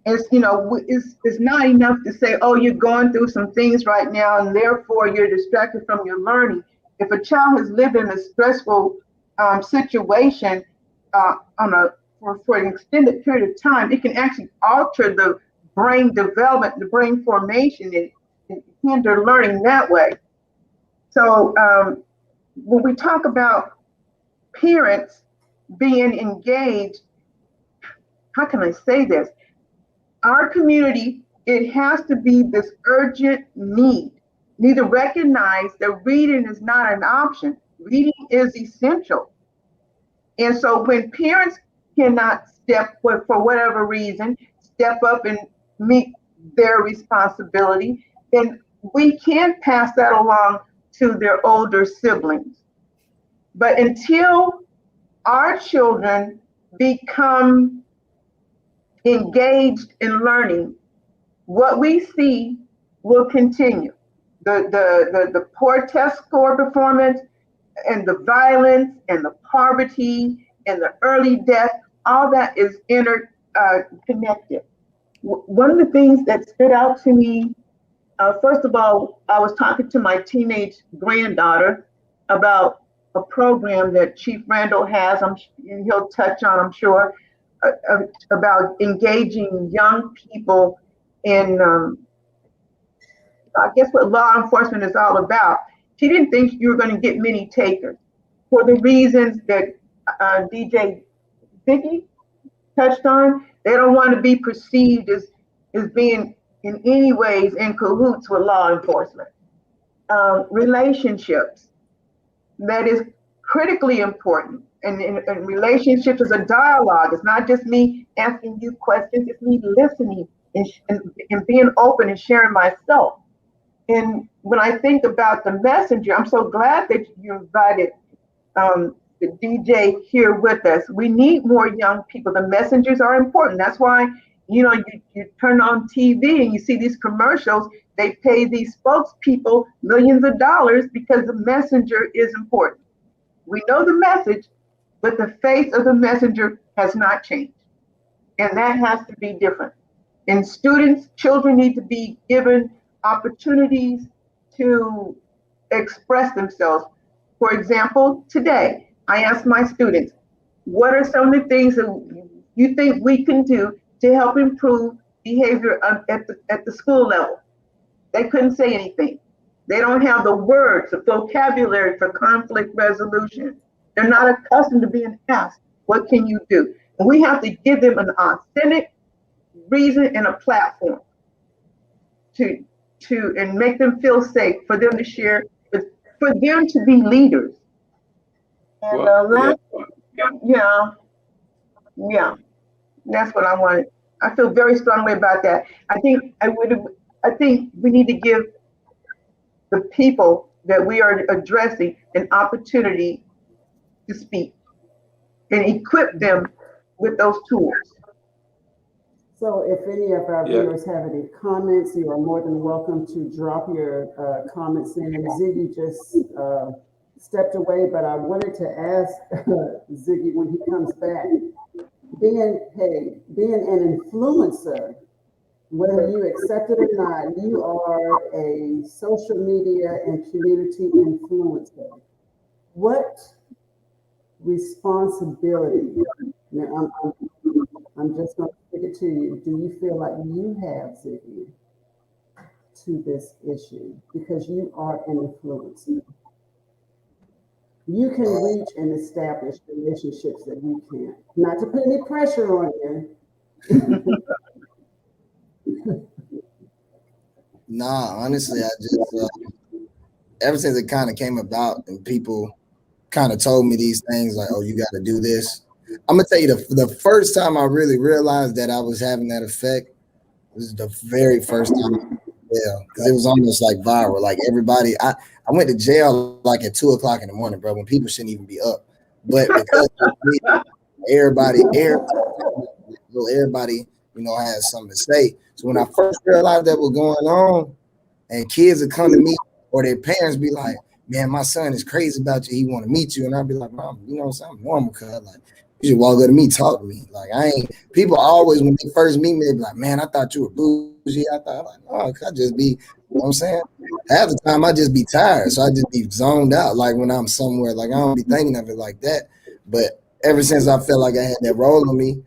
It's not enough to say, oh, you're going through some things right now and therefore you're distracted from your learning. If a child has lived in a stressful situation for an extended period of time, it can actually alter the brain development, the brain formation, and hinder learning that way. So when we talk about parents being engaged, how can I say this? Our community, it has to be this urgent need to recognize that reading is not an option. Reading is essential. And so when parents cannot for whatever reason, step up and meet their responsibility, then we can pass that along to their older siblings. But until our children become engaged in learning, what we see will continue. The poor test score performance and the violence and the poverty and the early death, all that is interconnected. One of the things that stood out to me, first of all, I was talking to my teenage granddaughter about a program that Chief Randall has, and he'll touch on, I'm sure, about engaging young people in, I guess, what law enforcement is all about. She didn't think you were going to get many takers for the reasons that DJ Ziggy touched on. They don't want to be perceived as being in any ways in cahoots with law enforcement. Relationships, that is critically important. And relationships is a dialogue. It's not just me asking you questions, it's me listening and being open and sharing myself. And when I think about the messenger, I'm so glad that you invited the DJ here with us. We need more young people. The messengers are important. That's why, you turn on TV and you see these commercials. They pay these spokespeople millions of dollars because the messenger is important. We know the message, but the face of the messenger has not changed. And that has to be different. And children need to be given opportunities to express themselves. For example, today, I asked my students, what are some of the things that you think we can do to help improve behavior at the school level? They couldn't say anything. They don't have the words, the vocabulary for conflict resolution. They're not accustomed to being asked, what can you do? And we have to give them an authentic reason and a platform to and make them feel safe, for them to share, for them to be leaders. And Well, yeah. yeah, yeah, that's what I wanted. I feel very strongly about that. I think we need to give the people that we are addressing an opportunity to speak and equip them with those tools. So if any of our Yeah. viewers have any comments, you are more than welcome to drop your comments in. Ziggy just stepped away, but I wanted to ask Ziggy when he comes back, being an influencer, whether you accept it or not, you are a social media and community influencer. What responsibility, now I'm just going to stick it to you, do you feel like you have, Ziggy, to this issue? Because you are an influencer. You can reach and establish relationships that we can't. Not to put any pressure on you. Nah, honestly, I just ever since it kind of came about and people kind of told me these things like, "Oh, you got to do this." I'm gonna tell you the first time I really realized that I was having that effect was the very first time. Yeah, because it was almost like viral. Like everybody, I went to jail like at 2 o'clock in the morning, bro, when people shouldn't even be up. But because of me, everybody, has something to say. So when I first realized that was going on, and kids would come to me or their parents be like, "Man, my son is crazy about you. He want to meet you," and I'd be like, "Mom, something normal, cuz like you should walk up to me, talk to me. Like I ain't." People always when they first meet me, they be like, "Man, I thought you were bougie." I thought like, "Oh, I just be," what I'm saying. Half the time I just be tired, so I just be zoned out. Like when I'm somewhere, like I don't be thinking of it like that. But ever since I felt like I had that role on me,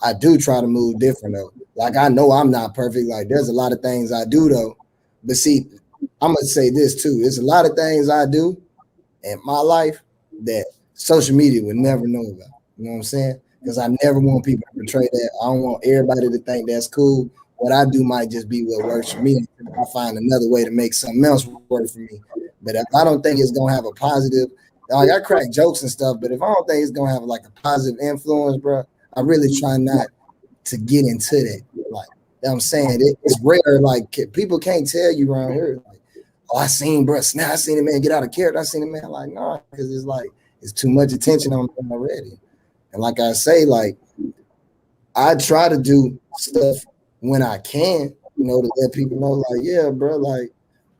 I do try to move different though. Like I know I'm not perfect. Like there's a lot of things I do though. But see, I'm gonna say this too. There's a lot of things I do in my life that social media would never know about. You know what I'm saying? Because I never want people to portray that. I don't want everybody to think that's cool. What I do might just be what works for me. I find another way to make something else work for me. But if I don't think it's gonna have a positive, like I crack jokes and stuff, but if I don't think it's gonna have like a positive influence, bro, I really try not to get into that. Like, you know what I'm saying? It's rare. Like people can't tell you around here. Like, "Oh, I seen bro. Now I seen a man get out of character. I seen a man." Like, no, because it's like it's too much attention on them already. And like I say, like I try to do stuff when I can, to let people know, like, yeah, bro, like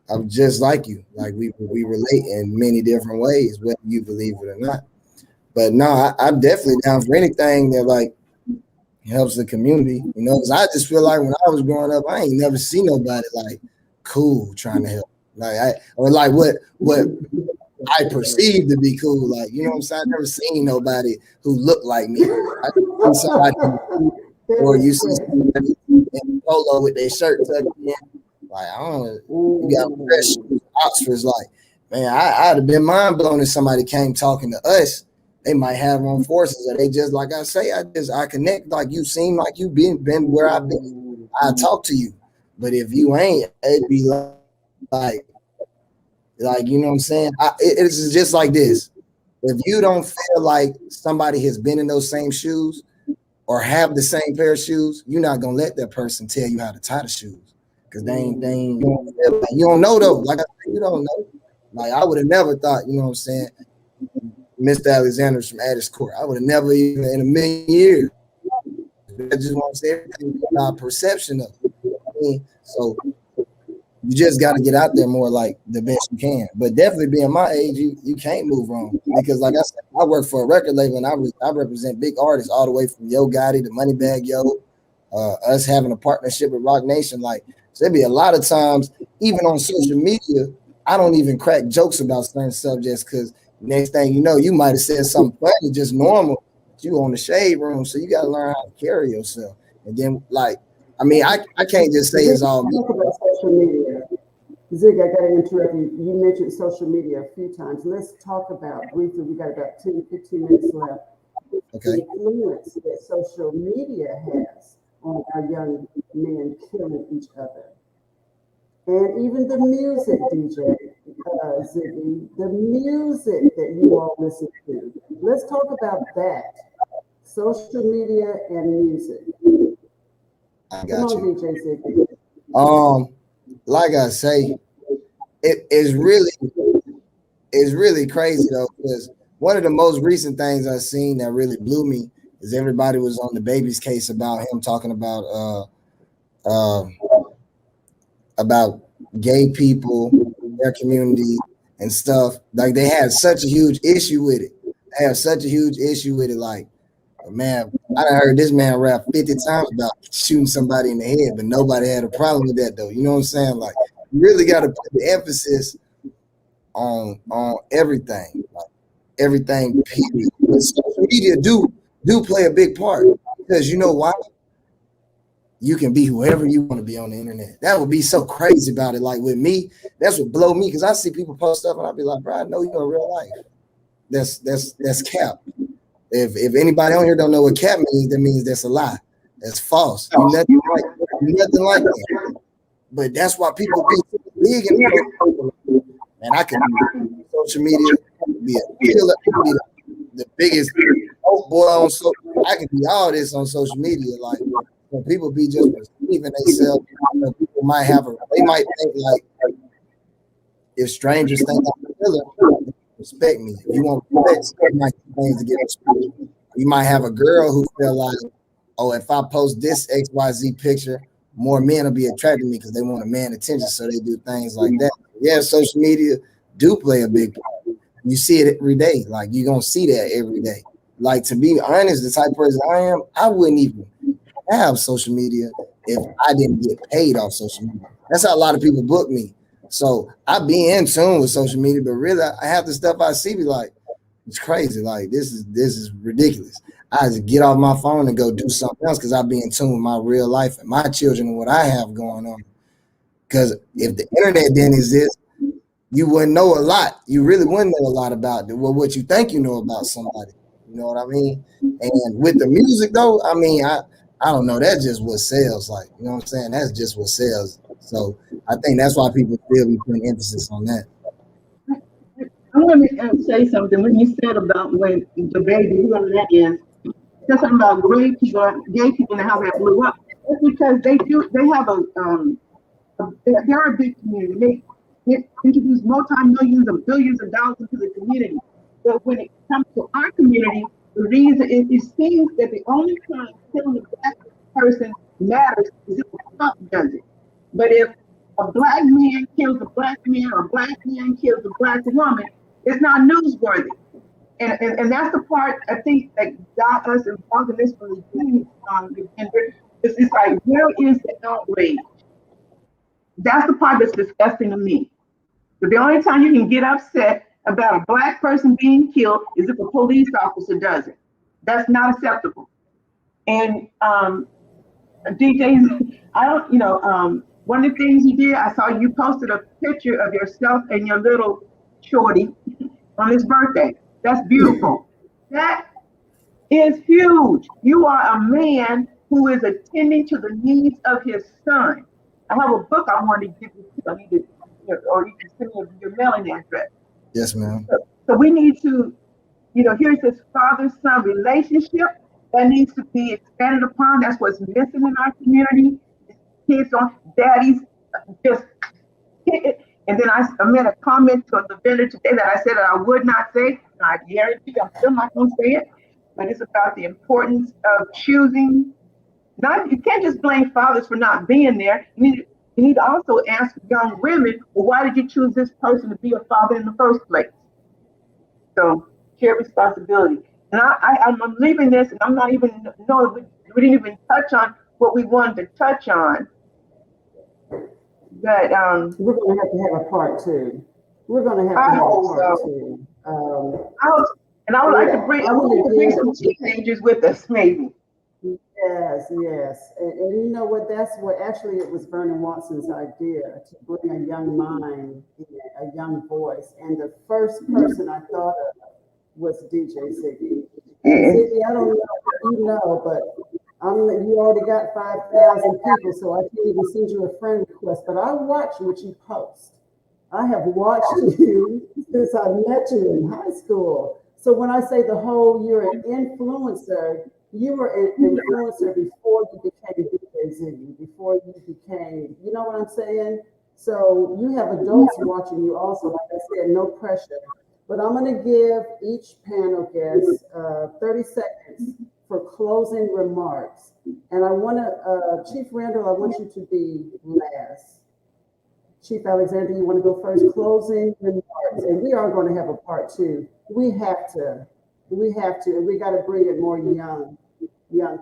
I'm just like you. Like we relate in many different ways, whether you believe it or not. But no, I'm definitely down for anything that like helps the community, because I just feel like when I was growing up, I ain't never seen nobody like cool trying to help. Or like what I perceive to be cool. Like, you know what I'm saying? I never seen nobody who looked like me. I see somebody, or you see somebody in polo with their shirt tucked in. Like, I don't know, you got fresh shoes, Oxfords. Like, man, I'd have been mind blown if somebody came talking to us. They might have on forces, or they just like I say, I connect. Like you seem like you been where I've been. I talk to you, but if you ain't, it'd be like you know what I'm saying. It's just like this. If you don't feel like somebody has been in those same shoes or have the same pair of shoes, you're not gonna let that person tell you how to tie the shoes because they ain't. You don't know though. Like I said, you don't know. Like I would have never thought. You know what I'm saying. Mr. Alexander's from Addis Court. I would have never even in a million years. I just want to say everything about perception of it. I mean, so you just got to get out there more like the best you can. But definitely being my age, you can't move wrong because like I said, I work for a record label and I represent big artists all the way from Yo Gotti to Moneybagg Yo, us having a partnership with Rock Nation. Like so there'd be a lot of times, even on social media, I don't even crack jokes about certain subjects because next thing you know, you might have said something funny, just normal. But you on the shade room, so you got to learn how to carry yourself. And then, like, I mean, I can't just say it's all me. Talk about social media. Zig, I got to interrupt you. You mentioned social media a few times. Let's talk about briefly. We got about 10, 15 minutes left. Okay. The influence that social media has on our young men killing each other. And even the music, DJ, Ziggy, the music that you all listen to. Let's talk about that. Social media and music. I Come got on, you. DJ Ziggy. Like I say, it's really crazy though, because one of the most recent things I've seen that really blew me is everybody was on the baby's case about him talking uh about gay people, their community and stuff. Like they had such a huge issue with it. They have such a huge issue with it. Like, man, I done heard this man rap 50 times about shooting somebody in the head, but nobody had a problem with that though. You know what I'm saying? Like, you really got to put the emphasis on everything, like everything. Period. But social media do play a big part because you know why? You can be whoever you want to be on the internet. That would be so crazy about it. Like with me, that's what blow me because I see people post stuff and I'll be like, bro, I know you in real life. That's cap. If anybody on here don't know what cap means, that means that's a lie. That's false. You nothing like that. But that's why people be so big in the and I can be social media, be a killer, be the biggest boy on social. I can be all this on social media. Like when people be just perceiving themselves, people might they might think like if strangers think I'm a killer, respect me. If you want respect, you might do things to get respect. You might have a girl who feel like, oh, if I post this XYZ picture, more men will be attracted to me because they want a man attention, so they do things like that. Yeah, social media do play a big part. You see it every day. Like you're gonna see that every day. Like to be honest, the type of person I am, I wouldn't even have social media if I didn't get paid off social media. That's how a lot of people book me. So I be in tune with social media, but really I have the stuff I see be like, it's crazy. Like this is ridiculous. I just get off my phone and go do something else because I be in tune with my real life and my children and what I have going on. Because if the internet didn't exist, you wouldn't know a lot. You really wouldn't know a lot about what you think you know about somebody. You know what I mean? And with the music though, I mean, I don't know. That's just what sells. Like, you know what I'm saying? That's just what sells. So I think that's why people still be putting emphasis on that. I'm going to say something. When you said about when the baby, whoever that is, said something about gay people in the house that blew up. It's because they have they're a big community. They introduce multi-millions of billions of dollars into the community. But when it comes to our community, the reason it seems that the only time killing a black person matters is if a cop does it. But if a black man kills a black man or a black man kills a black woman, it's not newsworthy. And that's the part I think that got us involved in this from the beginning. It's like, where is the outrage? That's the part that's disgusting to me. But the only time you can get upset about a black person being killed is if a police officer does it. That's not acceptable. And DJs, I don't, one of the things you did, I saw you posted a picture of yourself and your little shorty on his birthday. That's beautiful. That is huge. You are a man who is attending to the needs of his son. I have a book I want to give you. I need to, or you can send me your mailing address. Yes, ma'am. So we need to, here's this father-son relationship that needs to be expanded upon. That's what's missing in our community. Kids on daddies just hit it. And then I made a comment to the vendor today that I said that I would not say. I guarantee I'm still not going to say it. But it's about the importance of choosing. You can't just blame fathers for not being there. You need to also ask young women, well, why did you choose this person to be a father in the first place? So share responsibility. And I'm leaving this, and I'm not even, no, we didn't even touch on what we wanted to touch on. But we're going to have a part two. We're going to have a part two. I would like to bring some teenagers with us, maybe. Yes. And you know what? That's what actually it was Vernon Watson's idea to bring a young mind, a young voice. And the first person I thought of was DJ Ziggy. Ziggy, I don't know if you know, but You already got 5,000 people, so I can't even send you a friend request, but I watch what you post. I have watched you since I met you in high school. So when I say the whole you're an influencer, you were an influencer before you became DJ Ziggy, before you became, you know what I'm saying? So you have adults watching you also. Like I said, no pressure. But I'm going to give each panel guest 30 seconds for closing remarks. And I want to, Chief Randall, I want you to be last. Chief Alexander, you want to go first? Closing remarks, and we are going to have a part two. We have to, and we got to bring in more young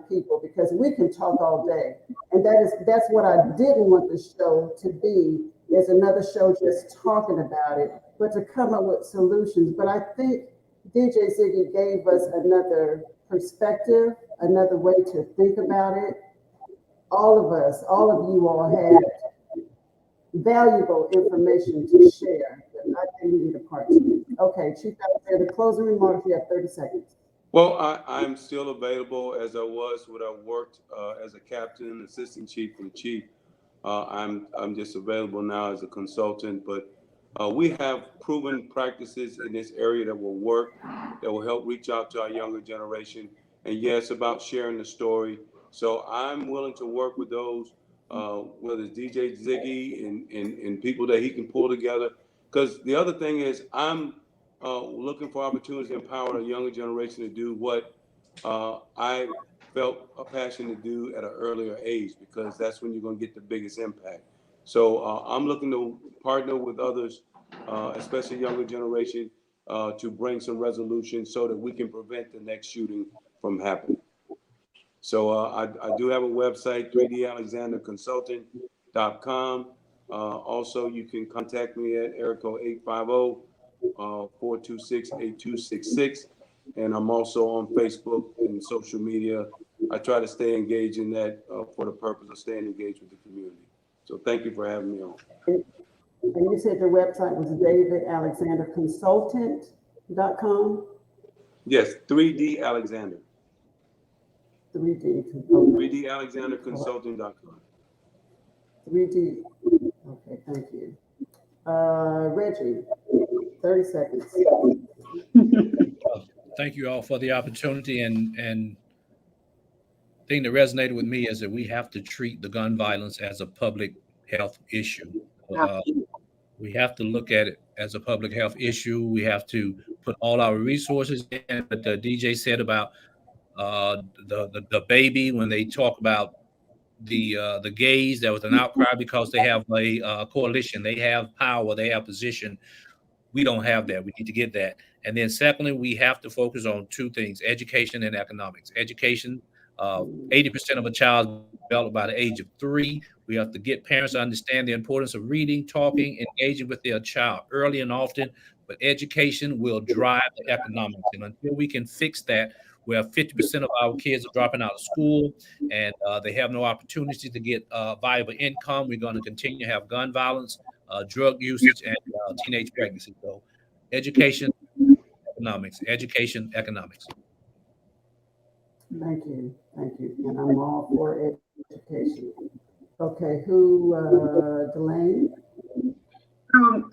people because we can talk all day, and that's what I didn't want the show to be, is another show just talking about it, but to come up with solutions. But I think DJ Ziggy gave us another perspective, another way to think about it. All of us, all of you all had valuable information to share. But I think we need a part two. Okay, Chief Alexander, closing remarks. You have 30 seconds. Well, I'm still available as I was when I worked as a captain, assistant chief, and chief. I'm just available now as a consultant, but we have proven practices in this area that will work, that will help reach out to our younger generation. And yes, about sharing the story. So I'm willing to work with those, whether it's DJ Ziggy and people that he can pull together. Because the other thing is, I'm looking for opportunities to empower the younger generation to do what I felt a passion to do at an earlier age, because that's when you're going to get the biggest impact. So I'm looking to partner with others, especially younger generation, to bring some resolution so that we can prevent the next shooting from happening. So I do have a website, 3dalexanderconsulting.com. Also, you can contact me at Erico 850-426-8266. And I'm also on Facebook and social media. I try to stay engaged in that for the purpose of staying engaged with the community. So thank you for having me on. And you said your website was davidalexanderconsultant.com? Yes, 3D Alexander. 3D. 3dalexanderconsulting.com. 3D. Okay, thank you. Reggie, 30 seconds. Thank you all for the opportunity, and thing that resonated with me is that we have to treat the gun violence as a public health issue. We have to look at it as a public health issue. We have to put all our resources in. What the DJ said about the baby, when they talk about the gays, there was an outcry because they have a coalition, they have power, they have position. We don't have that. We need to get that. And then secondly, we have to focus on two things: education and economics. Education, 80% of a child developed by the age of 3. We have to get parents to understand the importance of reading, talking, engaging with their child early and often. But education will drive the economics. And until we can fix that, where 50% of our kids are dropping out of school and they have no opportunity to get viable income, we're going to continue to have gun violence, drug usage, and teenage pregnancy. So education, economics, education, economics. Thank you. And I'm all for education. Okay, Delane? I'm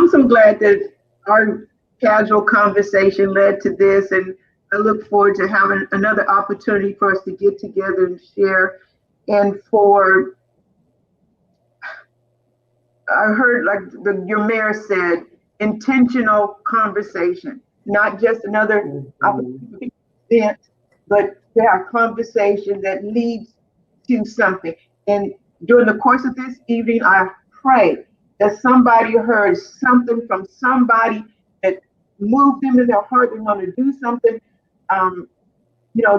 so glad that our casual conversation led to this, and I look forward to having another opportunity for us to get together and share. And I heard, like your mayor said, intentional conversation, not just another opportunity to vent, but to have conversation that leads to something. And during the course of this evening, I pray that somebody heard something from somebody that moved them in their heart. They want to do something,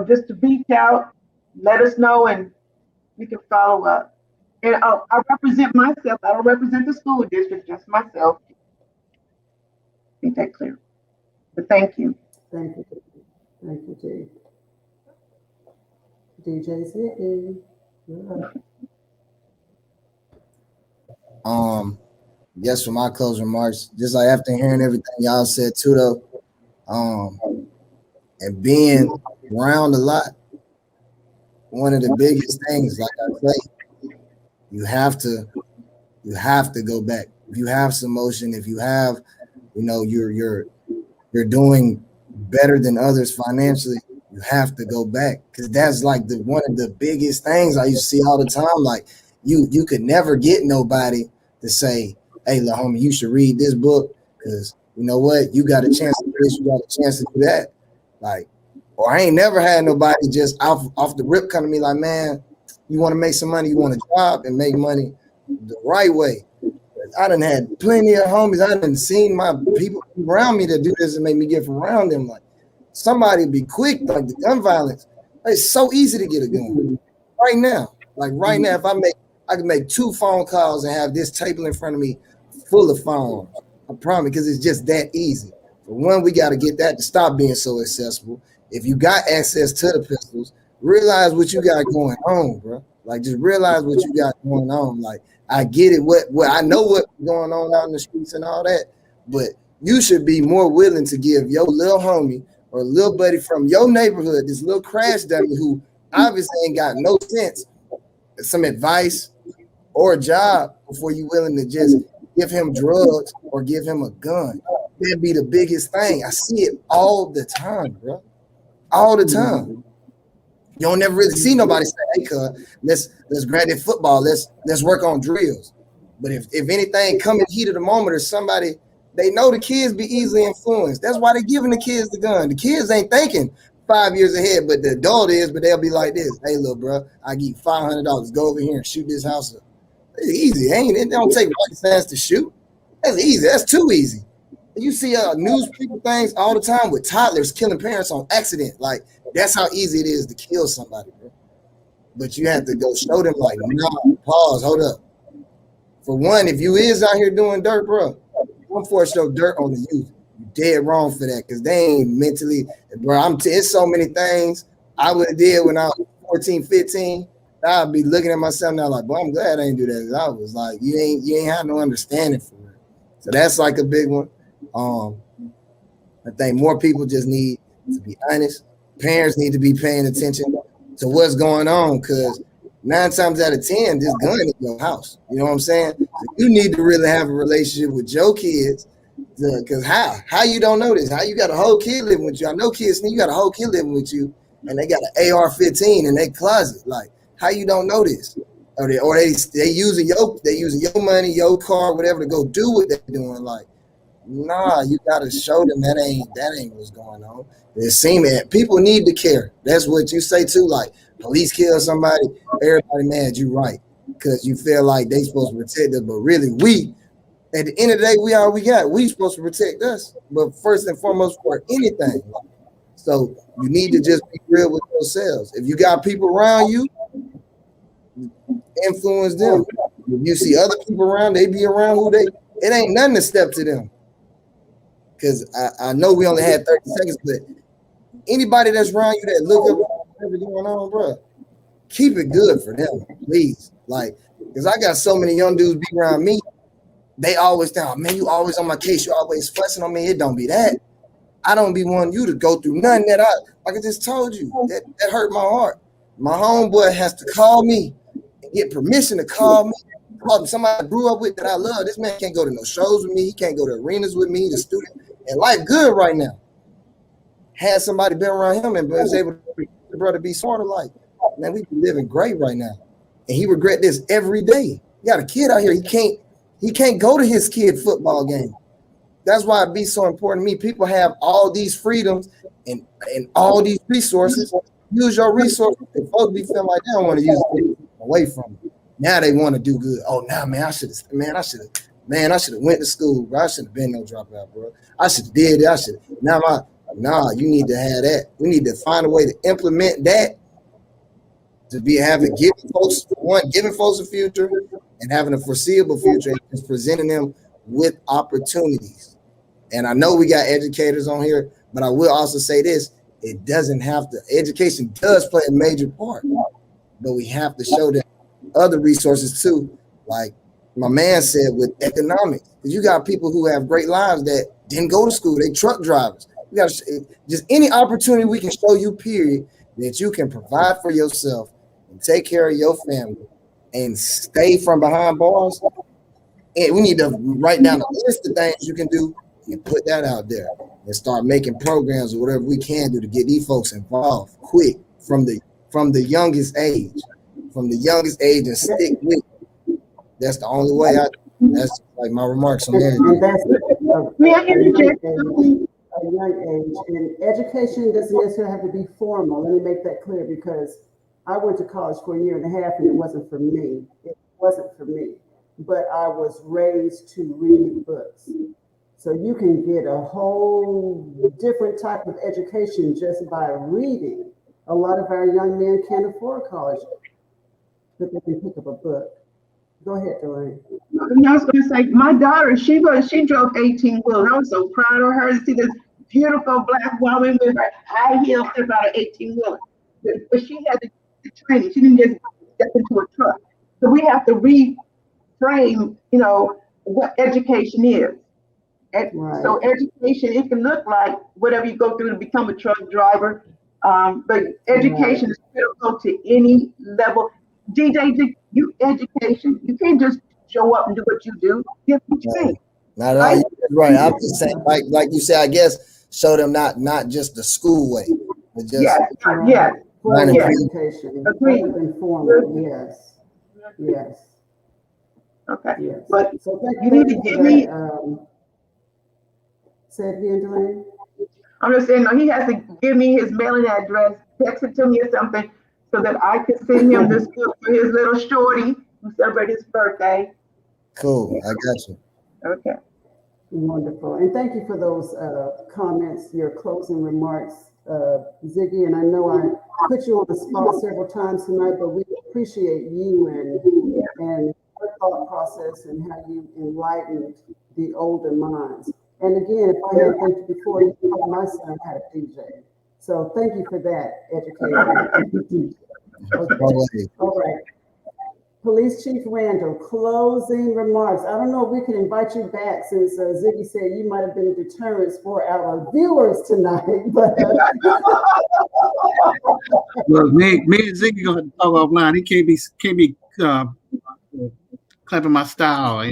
just to reach out, let us know, and we can follow up. And I represent myself. I don't represent the school district, just myself. Make that clear. But thank you. Thank you, Jay. DJ Ziggy. Yes, for my closing remarks, just like after hearing everything y'all said too, though, and being around a lot, one of the biggest things, like I say, you have to go back. If you have some motion, if you have, you're doing better than others financially, you have to go back, because that's like the one of the biggest things I used to see all the time. Like you could never get nobody to say, "Hey, little homie, you should read this book because you know what, you got a chance to do this, you got a chance to do that." Like, or I ain't never had nobody just off the rip come to me like, "Man, you want to make some money, you want a job and make money the right way." I done had plenty of homies. I done seen my people around me that do this and make me get from around them. Like somebody be quick, like the gun violence. It's so easy to get a gun right now. Like right now, if I can make 2 phone calls and have this table in front of me full of firearms. I promise, because it's just that easy. For one, we got to get that to stop being so accessible. If you got access to the pistols, realize what you got going on, bro. Like just realize what you got going on. Like I get it. What I know what's going on out in the streets and all that, but you should be more willing to give your little homie or little buddy from your neighborhood, this little crash dummy who obviously ain't got no sense, some advice or a job before you willing to just give him drugs or give him a gun. That'd be the biggest thing. I see it all the time, bro. All the time. You don't never really see nobody say, "Hey, cuz, let's grab that football. Let's work on drills." But if anything come in heat of the moment or somebody, they know the kids be easily influenced. That's why they're giving the kids the gun. The kids ain't thinking 5 years ahead, but the adult is. But they'll be like this: "Hey, little bro, I give you $500. Go over here and shoot this house up." It's easy, ain't it? It don't take rocket science to shoot. That's easy. That's too easy. You see news people things all the time with toddlers killing parents on accident. Like that's how easy it is to kill somebody, bro. But you have to go show them like, nah, pause, hold up. For one, if you is out here doing dirt, bro, don't force your dirt on the youth. You dead wrong for that, because they ain't mentally, bro. It's so many things I would have did when I was 14, 15. I'd be looking at myself now like, boy, I'm glad I ain't do that. I was like, you ain't have no understanding for it. So that's like a big one. I think more people just need to be honest. Parents need to be paying attention to what's going on, because 9 times out of 10, this gun in your house. You know what I'm saying? So you need to really have a relationship with your kids, because how you don't know this? How you got a whole kid living with you? I know kids, you got a whole kid living with you, and they got an AR-15 in their closet. Like, how you don't know this? Or they using your money, your car, whatever, to go do what they're doing. Like, nah, you gotta show them that ain't what's going on. It seems that people need to care. That's what you say too. Like police kill somebody, everybody mad. You right, because you feel like they supposed to protect us, but really we, at the end of the day, we all we got. We supposed to protect us, but first and foremost for anything. So you need to just be real with yourselves. If you got people around you, influence them. If you see other people around, they be around it ain't nothing to step to them. Because I know we only had 30 seconds, but anybody that's around you that look up whatever going on, bro, keep it good for them, please. Like, because I got so many young dudes be around me, they always think, "Oh, man, you always on my case, you always fussing on me." It don't be that. I don't be wanting you to go through nothing that like I just told you, that hurt my heart. My homeboy has to call me and get permission to call me. Somebody I grew up with that I love. This man can't go to no shows with me. He can't go to arenas with me, the student. And life good right now. Had somebody been around him and was able to brother be sort of like, man, we be living great right now. And he regret this every day. He got a kid out here. He can't go to his kid football game. That's why it be so important to me. People have all these freedoms and all these resources. Use your resources. And folks be feeling like they don't want to use it away from you. Now they want to do good. Oh, now, man, I should have went to school, bro. I should have been no dropout, bro. I should have did it. You need to have that. We need to find a way to implement that, to be giving folks a future and having a foreseeable future, and just presenting them with opportunities. And I know we got educators on here, but I will also say this: it doesn't have to. Education does play a major part, but we have to show them other resources too, like my man said with economics. Because you got people who have great lives that didn't go to school, they truck drivers. We got just any opportunity we can show you, period, that you can provide for yourself take care of your family, and stay from behind bars. And we need to write down a list of things you can do and put that out there and start making programs or whatever we can do to get these folks involved quick from the youngest age, and stick with it. That's the only way. That's like my remarks on that. And that's May I interject? a young age. And education doesn't necessarily have to be formal. Let me make that clear, because I went to college for a year and a half and it wasn't for me. It wasn't for me. But I was raised to read books. So you can get a whole different type of education just by reading. A lot of our young men can't afford college, but they can pick up a book. Go ahead, Delaney. I was going to say, my daughter, she drove 18-wheeler. I was so proud of her to see this beautiful black woman with her high heels step out of 18-wheeler. But she had the training. She didn't just step into a truck. So we have to reframe, what education is. Right. So education, it can look like whatever you go through to become a truck driver, but education is critical to any level. DJ, you education. You can't just show up and do what you do. You have to train. Not all right. I'm just saying, like you said, I guess show them not just the school way, but just yes. Education. Agreed. Informal. Yes. Okay. Yes. But so you need to give me. Say it again, Delaney. I'm just saying, no, he has to give me his mailing address, text it to me or something, so that I can send him this book for his little shorty who celebrated his birthday. Cool. I got you. Okay. Wonderful. And thank you for those comments, your closing remarks, Ziggy. And I know I put you on the spot several times tonight, but we appreciate you and your thought process and how you enlightened the older minds. And again, if I hadn't thanked you before, you thought my son had a DJ. So thank you for that, educator. Okay. All right. Police Chief Randall, closing remarks. I don't know if we can invite you back, since Ziggy said you might have been a deterrent for our viewers tonight. But Look, me and Ziggy gonna have to talk offline. He can't be clapping my style.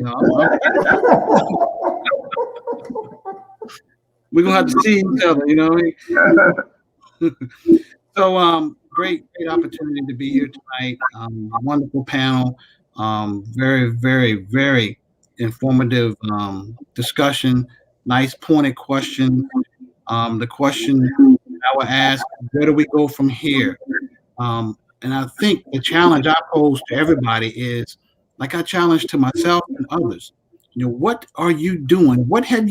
We're gonna have to see each other. So great opportunity to be here tonight. Wonderful panel. Very, very, very informative discussion. Nice pointed question. The question I would ask, where do we go from here? And I think the challenge I pose to everybody is, like I challenge to myself and others, what are you doing? What did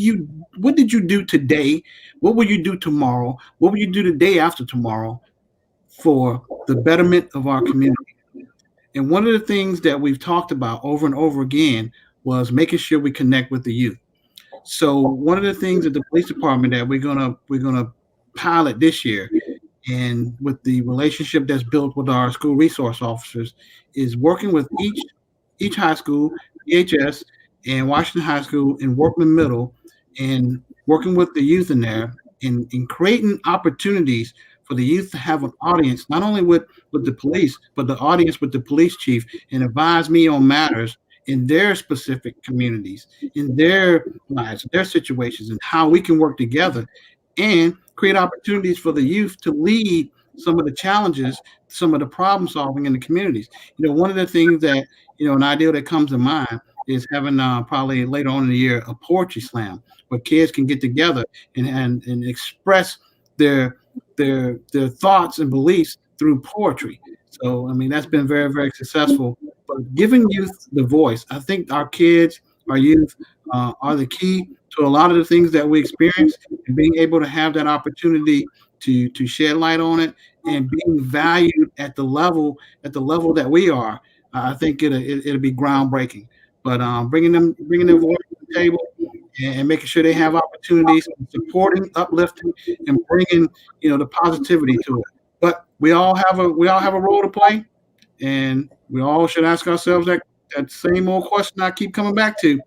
you do today? What will you do tomorrow? What will you do the day after tomorrow for the betterment of our community? And one of the things that we've talked about over and over again was making sure we connect with the youth. So one of the things at the police department that we're gonna pilot this year, and with the relationship that's built with our school resource officers, is working with each high school, EHS and Washington High School and Workman Middle, and working with the youth in there and creating opportunities for the youth to have an audience, not only with the police, but the audience with the police chief, and advise me on matters in their specific communities, in their lives, their situations, and how we can work together and create opportunities for the youth to lead some of the challenges, some of the problem solving in the communities. One of the things that, an idea that comes to mind is having probably later on in the year a poetry slam where kids can get together and express their thoughts and beliefs through poetry. So, that's been very, very successful. But giving youth the voice, I think our kids, our youth are the key to a lot of the things that we experience, and being able to have that opportunity to shed light on it and being valued at the level that we are. I think it'll be groundbreaking. But bringing their voice to the table and making sure they have opportunities, supporting, uplifting, and bringing the positivity to it. But we all have a role to play, and we all should ask ourselves that same old question I keep coming back to: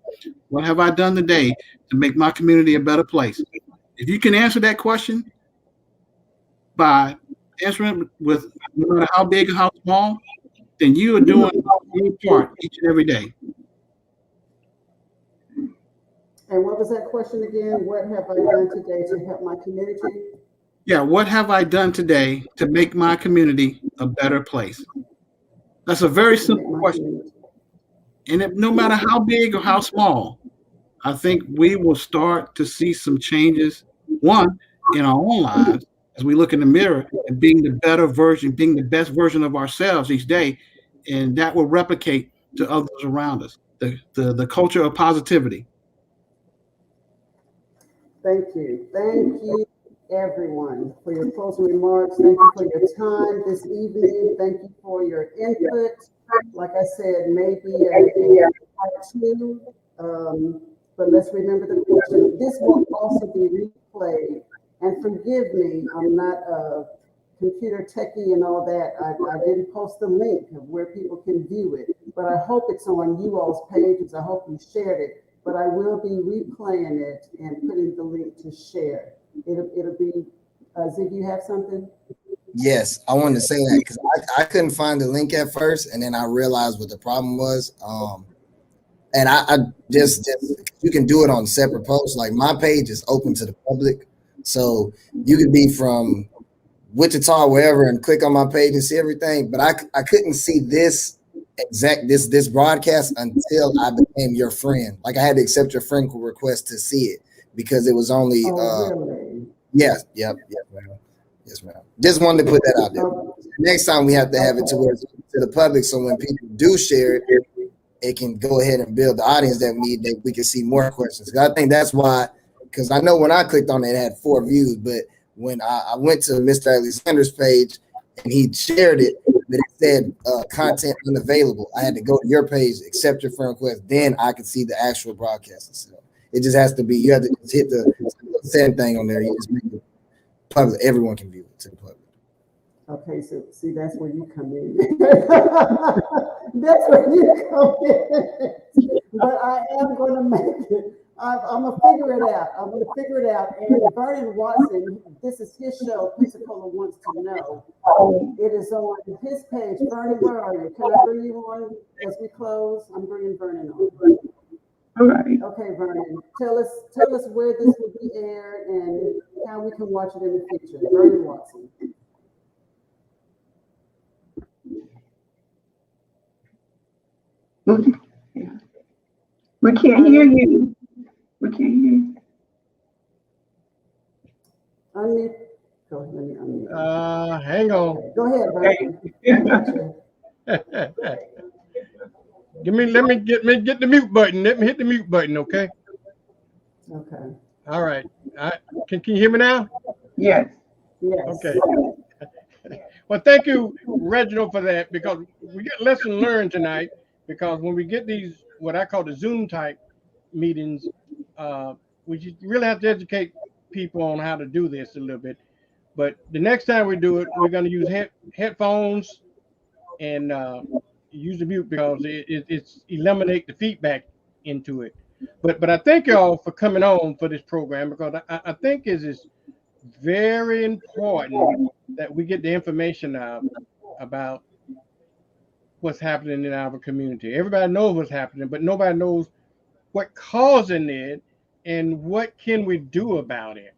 what have I done today to make my community a better place? If you can answer that question by answering it with no matter how big or how small, then you are doing your part each and every day. And what was that question again? What have I done today to help my community? Yeah, what have I done today to make my community a better place? That's a very To make simple my question. community. And no matter how big or how small, I think we will start to see some changes, one, in our own lives as we look in the mirror and being the better version, being the best version of ourselves each day. And that will replicate to others around us. The culture of positivity. Thank you. Thank you, everyone, for your closing remarks. Thank you for your time this evening. Thank you for your input. Like I said, maybe a part two, but let's remember the question. This will also be replayed. And forgive me, I'm not a computer techie and all that. I didn't post the link of where people can view it, but I hope it's on you all's pages. I hope you shared it, but I will be replaying it and putting the link to share. It'll be, Zig, you have something? Yes, I wanted to say that because I couldn't find the link at first, and then I realized what the problem was. And I just you can do it on separate posts. Like my page is open to the public, so you could be from Wichita, wherever, and click on my page and see everything. But I couldn't see this this broadcast until I became your friend. Like I had to accept your friend request to see it because it was only Really? yes, yep, ma'am. Yes, ma'am. Just wanted to put that out there. Next time we have to have it to where it's to the public, so when people do share it, it can go ahead and build the audience that we need, that we can see more questions. I think that's why, because I know when I clicked on it, it had 4 views, but when I went to Mr. Alexander's page and he shared it, but it said content unavailable. I had to go to your page, accept your friend request, then I could see the actual broadcast. So it just has to be, you have to just hit the send thing on there. You just make it public. Everyone can view it to the public. Okay, so see, that's where you come in. That's where you come in. But I am going to make it. I'm going to figure it out. I'm going to figure it out. And Vernon Watson, this is his show, Pensacola Wants to Know. It is on his page. Vernon, where are you? Can I bring you on as we close? I'm bringing Vernon on. All right. Okay, Vernon, tell us where this will be aired and how we can watch it in the future. Vernon Watson. We can't hear you. We can't hear you. Unmute. Go ahead, let me unmute. Hang on. Okay, go ahead, Vernon. Gotcha. Let me get the mute button. Let me hit the mute button, okay? Okay. All right. Can you hear me now? Yes. Yes. Okay. Well, thank you, Reginald, for that, because we get lesson learned tonight. Because when we get these, what I call the Zoom type meetings, we really have to educate people on how to do this a little bit. But the next time we do it, we're going to use headphones and use the mute because it's eliminate the feedback into it. But I thank y'all for coming on for this program because I think it is very important that we get the information out about what's happening in our community. Everybody knows what's happening, but nobody knows what causing it and what can we do about it.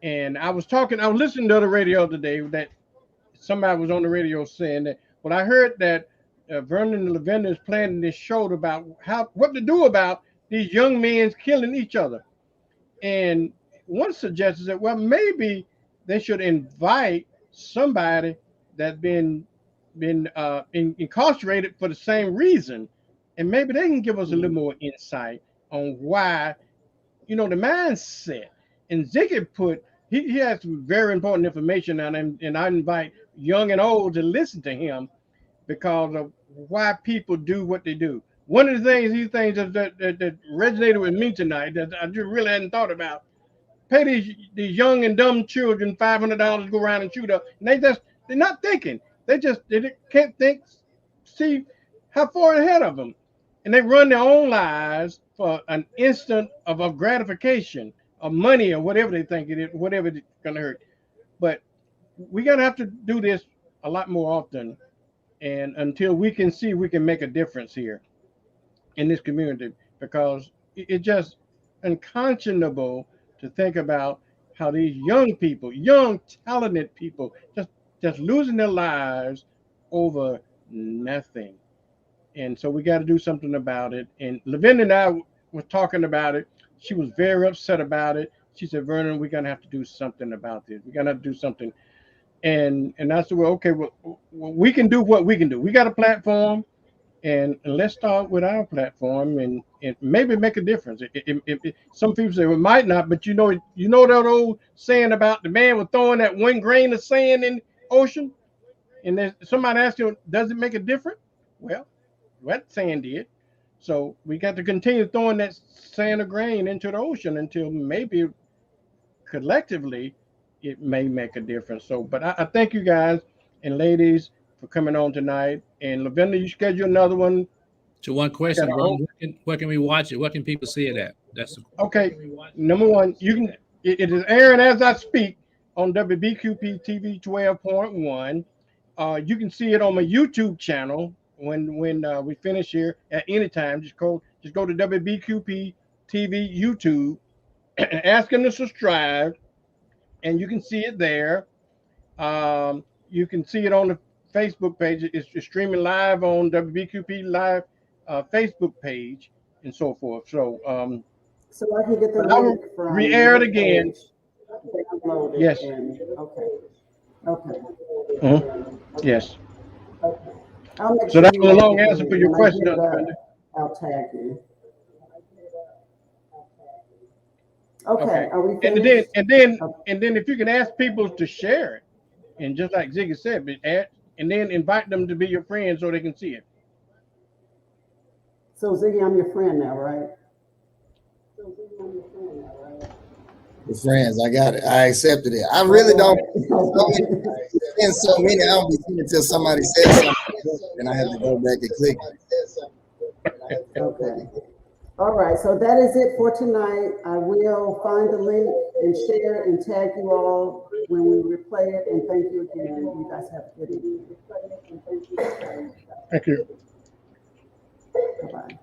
And I was listening to the radio today that somebody was on the radio saying that, well, I heard that Vernon Lavender is planning this show about what to do about these young men killing each other. And one suggestion that, well, maybe they should invite somebody that's been incarcerated for the same reason, and maybe they can give us a little more insight on why, the mindset. And Ziggy he has some very important information on him, and I invite young and old to listen to him because of why people do what they do. One of the things he thinks that resonated with me tonight that I just really hadn't thought about. Pay these young and dumb children $500 to go around and shoot up, and they're not thinking. They can't think, see how far ahead of them, and they run their own lives for an instant of gratification, of money, or whatever they think it is, whatever it's gonna hurt. But we're gonna have to do this a lot more often And until we can see we can make a difference here in this community, because it's just unconscionable to think about how these young people, young talented people, just losing their lives over nothing. And so we got to do something about it. And Levin and I were talking about it. She was very upset about it. She said, Vernon, we're gonna have to do something about this. We're gonna have to do something. And I said, well, okay, well, we can do what we can do. We got a platform, and let's start with our platform, and maybe make a difference. Some people say, well, it might not, but you know that old saying about the man was throwing that one grain of sand in the ocean, and then somebody asked you, does it make a difference? Well, that sand did. So we got to continue throwing that sand or grain into the ocean until maybe collectively it may make a difference. So, but I thank you guys and ladies for coming on tonight. And Lavenda, you schedule another one. So one I got question, a Vernon, whole, where can we watch it? Where can people see it at? That's the okay. Number one, you can. It is airing as I speak on WBQP TV 12.1. You can see it on my YouTube channel when we finish here at any time. Just go to WBQP TV YouTube and ask them to subscribe, and you can see it there. You can see it on the Facebook page. It's streaming live on WBQP Live Facebook page and so forth. So, So I can get the but I will link from re-air it your again. page, download it, Yes. and okay, okay, Mhm. Yes. okay. I'll make So sure that you was a all long get the answer for link. your When I question, get it Dr. up, Bender. I'll tag you. Okay, Okay. are we And then finished? and then Okay. and then if you can ask people to share it, and just like Ziggy said, and then invite them to be your friends so they can see it. So Ziggy, I'm your friend now, right? The friends, I got it. I accepted it. I All really don't. right. So many, so many. I don't be seeing until somebody says something, and I have to go back and click. Okay. All right, so that is it for tonight. I will find the link and share and tag you all when we replay it. And thank you again. You guys have a good evening. Thank you. Bye-bye.